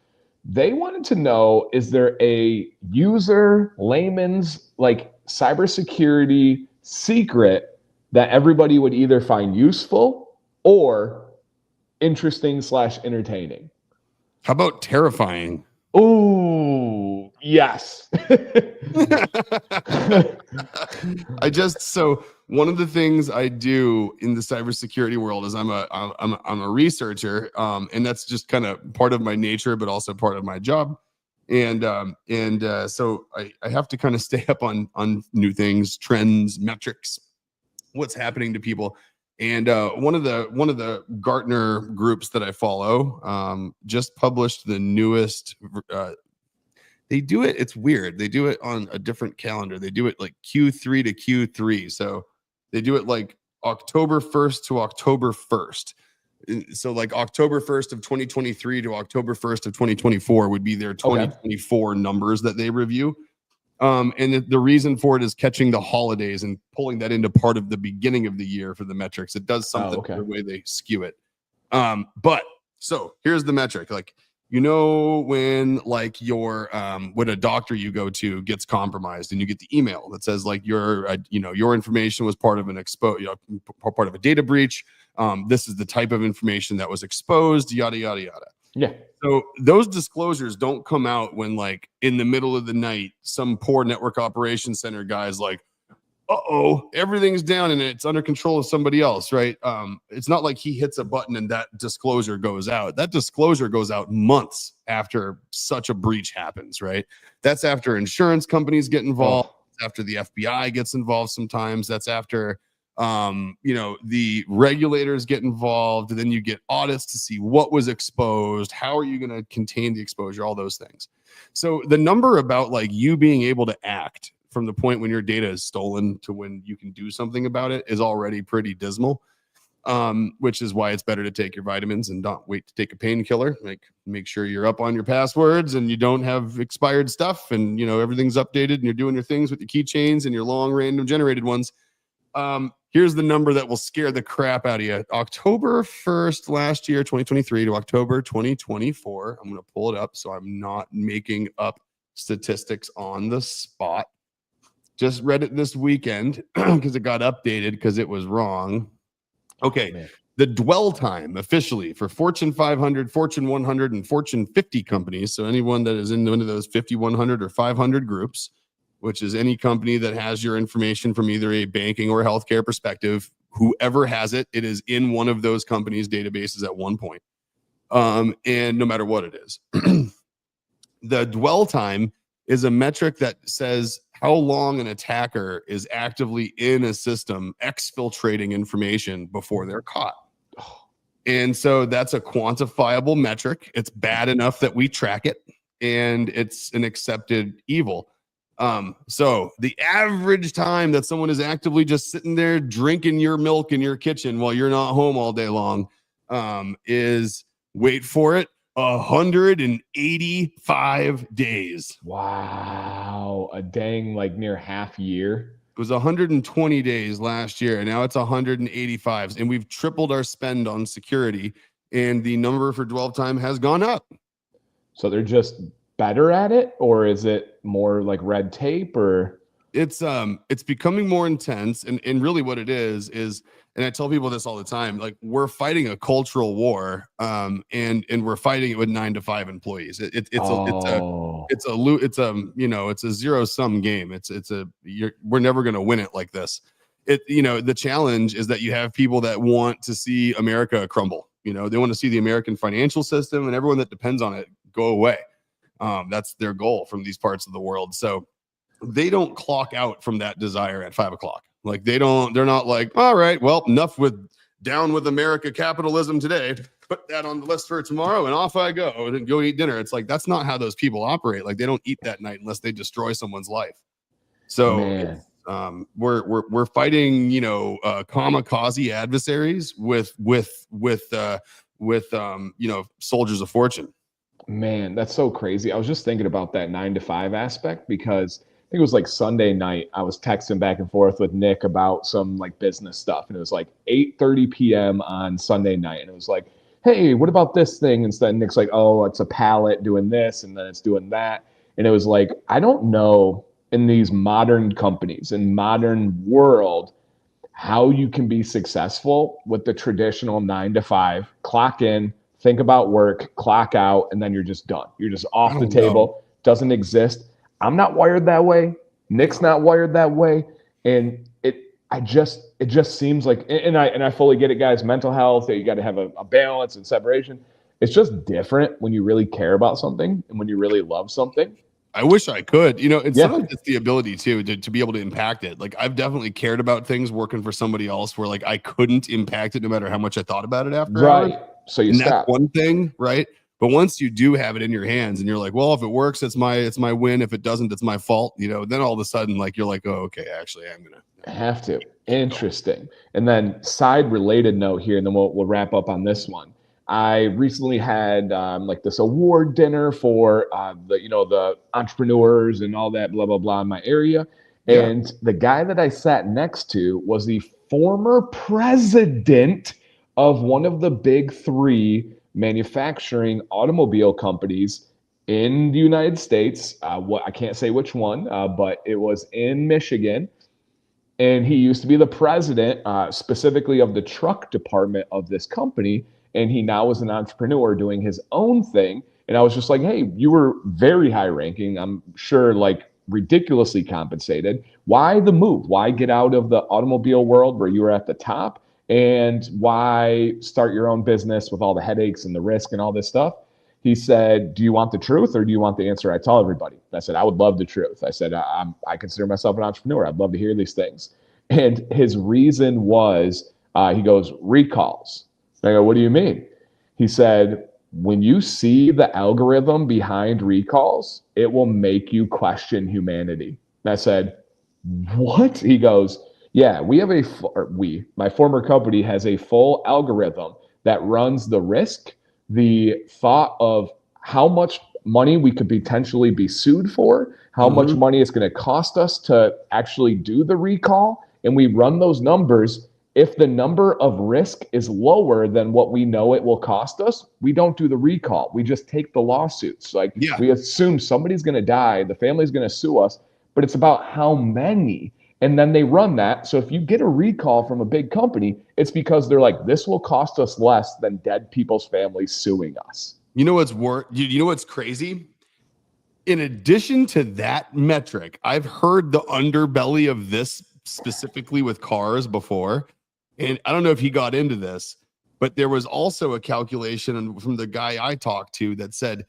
They wanted to know, is there a user, layman's, like cybersecurity secret that everybody would either find useful or interesting / entertaining? How about terrifying? Ooh, yes. One of the things I do in the cybersecurity world is I'm a researcher, and that's just kind of part of my nature, but also part of my job. So I have to kind of stay up on new things, trends, metrics, what's happening to people. And one of the Gartner groups that I follow just published the newest. They do it. It's weird. They do it on a different calendar. They do it like Q3 to Q3. So they do it like October 1st to October 1st. So like October 1st of 2023 to October 1st of 2024 would be their 2024 numbers that they review. And the reason for it is catching the holidays and pulling that into part of the beginning of the year for the metrics. It does something the way they skew it. But so here's the metric. Like You know, when like your when a doctor you go to gets compromised and you get the email that says like your information was part of an part of a data breach. This is the type of information that was exposed, yada yada yada. Yeah. So those disclosures don't come out when like in the middle of the night some poor network operations center guy's like, uh-oh, everything's down and it's under control of somebody else, right? It's not like he hits a button and that disclosure goes out. That disclosure goes out months after such a breach happens, right? That's after insurance companies get involved, after the FBI gets involved sometimes. That's after the regulators get involved. Then you get audits to see what was exposed. How are you going to contain the exposure? All those things. So the number about like you being able to act from the point when your data is stolen to when you can do something about it is already pretty dismal, which is why it's better to take your vitamins and not wait to take a painkiller. Like make sure you're up on your passwords and you don't have expired stuff and, everything's updated and you're doing your things with your keychains and your long random generated ones. Here's the number that will scare the crap out of you. October 1st last year, 2023 to October 2024. I'm going to pull it up so I'm not making up statistics on the spot. Just read it this weekend because it got updated because it was wrong. Okay. Man. The dwell time officially for Fortune 500, Fortune 100, and Fortune 50 companies. So anyone that is in one of those 50, 100, or 500 groups, which is any company that has your information from either a banking or healthcare perspective, whoever has it, it is in one of those companies' databases at one point. And no matter what it is. The dwell time is a metric that says how long an attacker is actively in a system exfiltrating information before they're caught. And so that's a quantifiable metric. It's bad enough that we track it, and it's an accepted evil. So the average time that someone is actively just sitting there drinking your milk in your kitchen while you're not home all day long is, wait for it, 185 days. Wow. A dang, like near half year. It was 120 days last year. And now it's 185. And we've tripled our spend on security. And the number for dwell time has gone up. So they're just better at it? Or is it more like red tape? Or it's becoming more intense. And really what it is, and I tell people this all the time, like we're fighting a cultural war, and we're fighting it with 9 to 5 employees. It's a zero sum game. We're never going to win it like this. The challenge is that you have people that want to see America crumble. They want to see the American financial system and everyone that depends on it go away. That's their goal from these parts of the world. So they don't clock out from that desire at 5 o'clock. Like they're not like, all right, well, enough with down with America capitalism today. Put that on the list for tomorrow and off I go and go eat dinner. It's like, that's not how those people operate. Like they don't eat that night unless they destroy someone's life. So we're fighting, kamikaze adversaries with soldiers of fortune. Man, that's so crazy. I was just thinking about that 9 to 5 aspect because I think it was like Sunday night. I was texting back and forth with Nick about some like business stuff. And it was like 8:30 p.m. on Sunday night. And it was like, hey, what about this thing? Instead, Nick's like, oh, it's a pallet doing this and then it's doing that. And it was like, I don't know in these modern companies, in modern world, how you can be successful with the traditional 9 to 5, clock in, think about work, clock out, and then you're just done. You're just off the table. Doesn't exist. I'm not wired that way. Nick's not wired that way. And it just seems like, and I fully get it, guys, mental health, you got to have a balance and separation. It's just different when you really care about something and when you really love something. I wish I could, sometimes it's the ability to be able to impact it. Like I've definitely cared about things working for somebody else where like I couldn't impact it no matter how much I thought about it after. Right. Hours. So you stop. That's one thing, right? But once you do have it in your hands and you're like, well, if it works, it's my win. If it doesn't, it's my fault. Then all of a sudden, like you're like, oh, okay, actually, I'm gonna have to. Interesting. And then side related note here, and then we'll wrap up on this one. I recently had like this award dinner for the entrepreneurs and all that blah blah blah in my area, and the guy that I sat next to was the former president of one of the big 3 manufacturing automobile companies in the United States. I can't say which one, but it was in Michigan. And he used to be the president, specifically of the truck department of this company. And he now is an entrepreneur doing his own thing. And I was just like, hey, you were very high ranking. I'm sure, like, ridiculously compensated. Why the move? Why get out of the automobile world where you were at the top? And why start your own business with all the headaches and the risk and all this stuff? He said, do you want the truth or do you want the answer I tell everybody? I said, I would love the truth. I said, I consider myself an entrepreneur. I'd love to hear these things. And his reason was, he goes, recalls. I go, what do you mean? He said, when you see the algorithm behind recalls, it will make you question humanity. And I said, what? He goes, yeah, my former company has a full algorithm that runs the risk, the thought of how much money we could potentially be sued for, how much money it's going to cost us to actually do the recall. And we run those numbers. If the number of risk is lower than what we know it will cost us, we don't do the recall. We just take the lawsuits. Like, we assume somebody's going to die, the family's going to sue us, but it's about how many. And then they run that. So if you get a recall from a big company, it's because they're like, this will cost us less than dead people's families suing us. You know what's you know what's crazy? In addition to that metric, I've heard the underbelly of this specifically with cars before. And I don't know if he got into this, but there was also a calculation from the guy I talked to that said,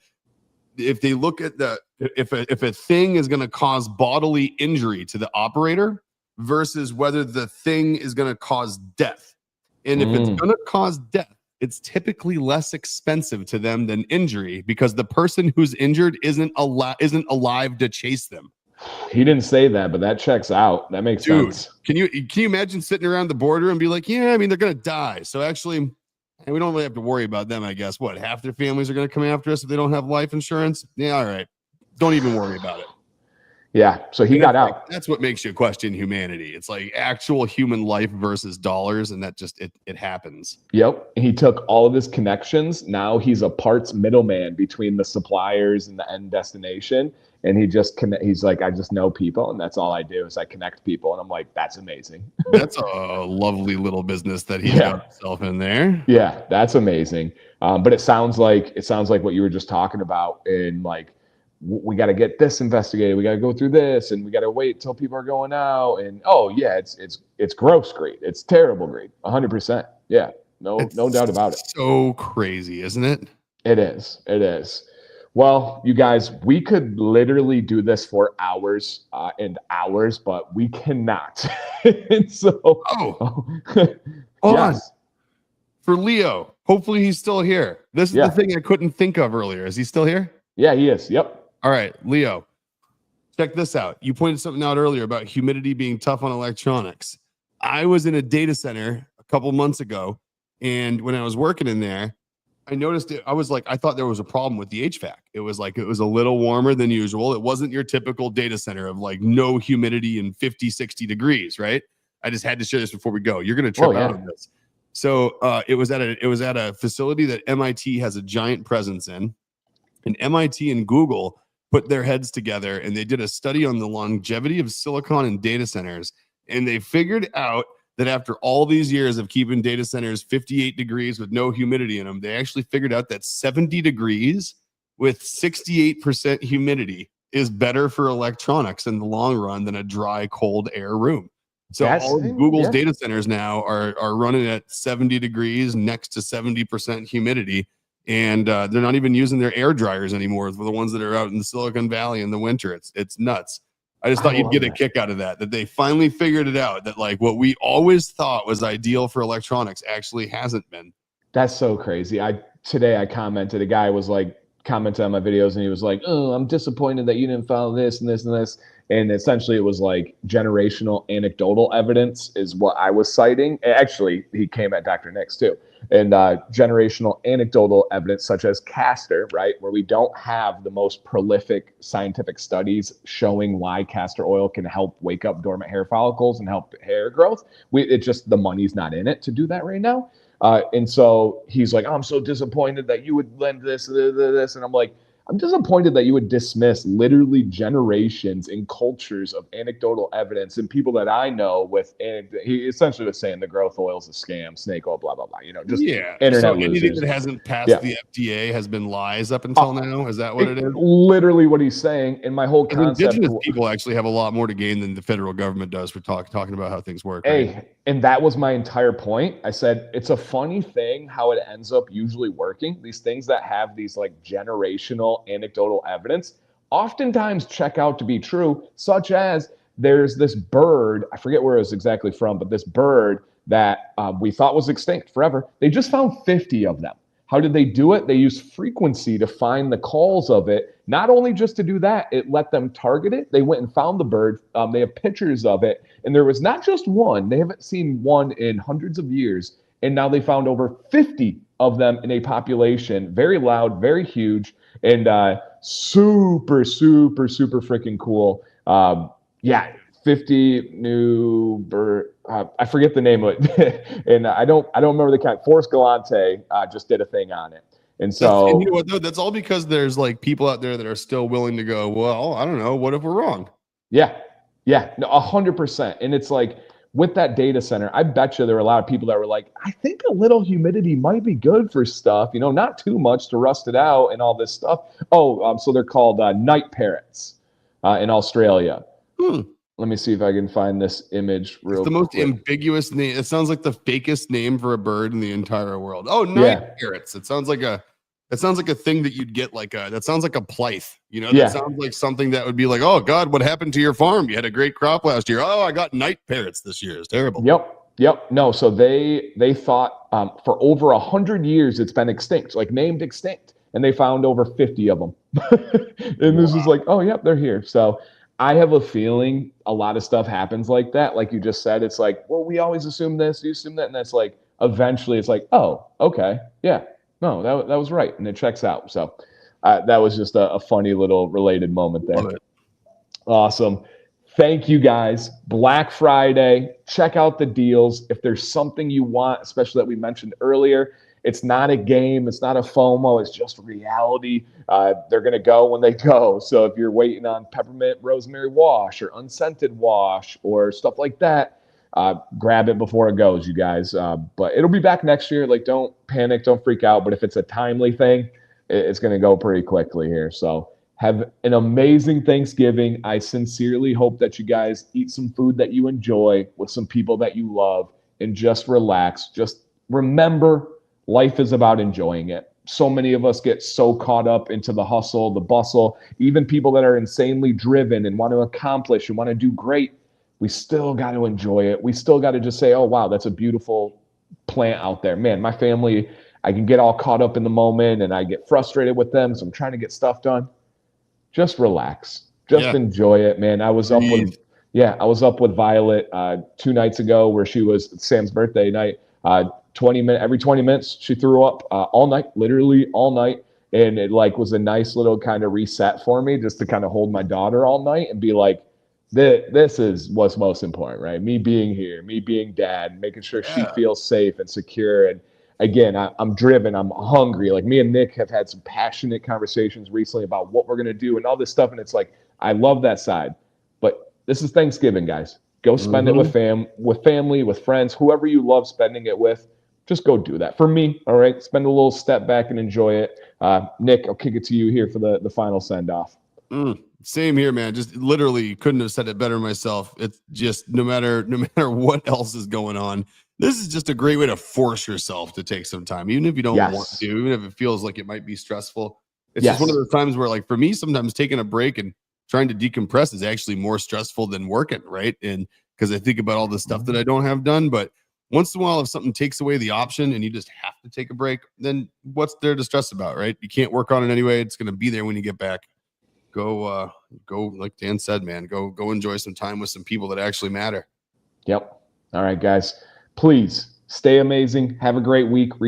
if they look at if a thing is going to cause bodily injury to the operator versus whether the thing is going to cause death. And if it's going to cause death, it's typically less expensive to them than injury because the person who's injured isn't alive to chase them. He didn't say that, but that checks out. That makes sense. Can you imagine sitting around the border and be like, yeah, I mean, they're going to die. So actually, we don't really have to worry about them, I guess. What, half their families are going to come after us if they don't have life insurance? Yeah, all right. Don't even worry about it. Yeah, so he got out. That's what makes you question humanity. It's like actual human life versus dollars, and that just it happens. Yep. He took all of his connections. Now he's a parts middleman between the suppliers and the end destination. And he's like, I just know people, and that's all I do is I connect people. And I'm like, that's amazing. That's a lovely little business that he got himself in there. Yeah, that's amazing. But it sounds like what you were just talking about in like, we got to get this investigated. We got to go through this, and we got to wait till people are going out. And it's gross greed. It's terrible greed. 100%. Yeah, no doubt about it. So crazy, isn't it? It is. Well, you guys, we could literally do this for hours and hours, but we cannot. And so, yes. For Leo, hopefully he's still here. This is the thing I couldn't think of earlier. Is he still here? Yeah, he is. Yep. All right, Leo, check this out. You pointed something out earlier about humidity being tough on electronics. I was in a data center a couple months ago, and when I was working in there, I noticed it. I thought there was a problem with the HVAC. It was a little warmer than usual. It wasn't your typical data center of like no humidity and 50, 60 degrees, right? I just had to share this before we go. You're going to trip out on this. So it was at a facility that MIT has a giant presence in, and MIT and Google put their heads together and they did a study on the longevity of silicon in data centers. And they figured out that after all these years of keeping data centers 58 degrees with no humidity in them, they actually figured out that 70 degrees with 68% humidity is better for electronics in the long run than a dry, cold air room. So all of Google's data centers now are running at 70 degrees next to 70% humidity. And they're not even using their air dryers anymore for the ones that are out in the Silicon Valley in the winter. It's nuts. I just thought you'd get a kick out of that they finally figured it out, that like what we always thought was ideal for electronics actually hasn't been. That's so crazy. Today I commented, a guy was like commenting on my videos and he was like, oh, I'm disappointed that you didn't follow this and this and this. And essentially it was like generational anecdotal evidence is what I was citing. Actually, he came at Dr. Nick's too. And generational anecdotal evidence such as castor, right, where we don't have the most prolific scientific studies showing why castor oil can help wake up dormant hair follicles and help hair growth. It's just the money's not in it to do that right now. And so he's like, I'm so disappointed that you would lend this. And I'm like, I'm disappointed that you would dismiss literally generations and cultures of anecdotal evidence and people that I know with, and he essentially was saying the growth oil is a scam, snake oil, blah, blah, blah, just Yeah. internet So anything losers. that hasn't passed Yeah. the FDA has been lies up until now. Is that what it is? Literally what he's saying. And my whole Because concept. indigenous people actually have a lot more to gain than the federal government does for talking about how things work. Right? Hey, and that was my entire point. I said it's a funny thing how it ends up usually working. These things that have these like generational anecdotal evidence oftentimes check out to be true, such as there's this bird, I forget where it was exactly from, but this bird that we thought was extinct forever. They just found 50 of them. How did they do it? They used frequency to find the calls of it. Not only just to do that, it let them target it. They went and found the bird. They have pictures of it. And there was not just one. They haven't seen one in hundreds of years. And now they found over 50 of them in a population. Very loud, very huge, and super, super, super freaking cool. Yeah, 50 new bird. I forget the name of it, and I don't remember the kind. Forrest Galante just did a thing on it, and so and you know what though? That's all because there's like people out there that are still willing to go. Well, I don't know. What if we're wrong? Yeah, no, 100%. And it's like with that data center, I bet you there were a lot of people that were like, I think a little humidity might be good for stuff. Not too much to rust it out and all this stuff. Oh, so they're called night parrots in Australia. Let me see if I can find this image real quick. It's the most ambiguous name. It sounds like the fakest name for a bird in the entire world. Oh, night parrots. It sounds like a thing that you'd get that sounds like a Blythe. That sounds like something that would be like, oh God, what happened to your farm? You had a great crop last year. Oh, I got night parrots this year. It's terrible. Yep. No, so they thought for over 100 years it's been extinct, like named extinct, and they found over 50 of them. And this is like, oh, yep, they're here. So I have a feeling a lot of stuff happens like that. Like you just said, it's like, well, we always assume this, you assume that, and that's like eventually it's like, oh, okay, yeah, no, that was right, and it checks out. So that was just a funny little related moment there. Love it. Awesome. Thank you guys. Black Friday. Check out the deals. If there's something you want, especially that we mentioned earlier, it's not a game. It's not a FOMO. It's just reality. They're going to go when they go. So if you're waiting on peppermint rosemary wash or unscented wash or stuff like that, grab it before it goes, you guys. But it'll be back next year. Like, don't panic. Don't freak out. But if it's a timely thing, it's going to go pretty quickly here. So have an amazing Thanksgiving. I sincerely hope that you guys eat some food that you enjoy with some people that you love and just relax. Just remember, life is about enjoying it. So many of us get so caught up into the hustle, the bustle, even people that are insanely driven and want to accomplish and want to do great. We still got to enjoy it. We still got to just say, oh, wow, that's a beautiful plant out there. Man, my family, I can get all caught up in the moment and I get frustrated with them. So I'm trying to get stuff done. Just relax. Just enjoy it, man. I was up with Violet 2 nights ago where she was Sam's birthday night. 20 minutes, every 20 minutes, she threw up all night, literally all night. And it was a nice little kind of reset for me just to kind of hold my daughter all night and be like, this is what's most important, right? Me being here, me being dad, making sure she feels safe and secure. And again, I'm driven, I'm hungry. Like me and Nick have had some passionate conversations recently about what we're going to do and all this stuff. And it's like, I love that side, but this is Thanksgiving, guys. Go spend it with family, with friends, whoever you love spending it with. Just go do that. For me, all right, spend a little step back and enjoy it. Nick, I'll kick it to you here for the final send off. Same here, man. Just literally couldn't have said it better myself. It's just no matter what else is going on, this is just a great way to force yourself to take some time, even if you don't want to, even if it feels like it might be stressful. It's just one of those times where, like, for me, sometimes taking a break and trying to decompress is actually more stressful than working, right? And because I think about all the stuff that I don't have done, but once in a while, if something takes away the option and you just have to take a break, then what's there to stress about, right? You can't work on it anyway. It's going to be there when you get back. Go like Dan said, man, go enjoy some time with some people that actually matter. Yep. All right, guys, please stay amazing. Have a great week.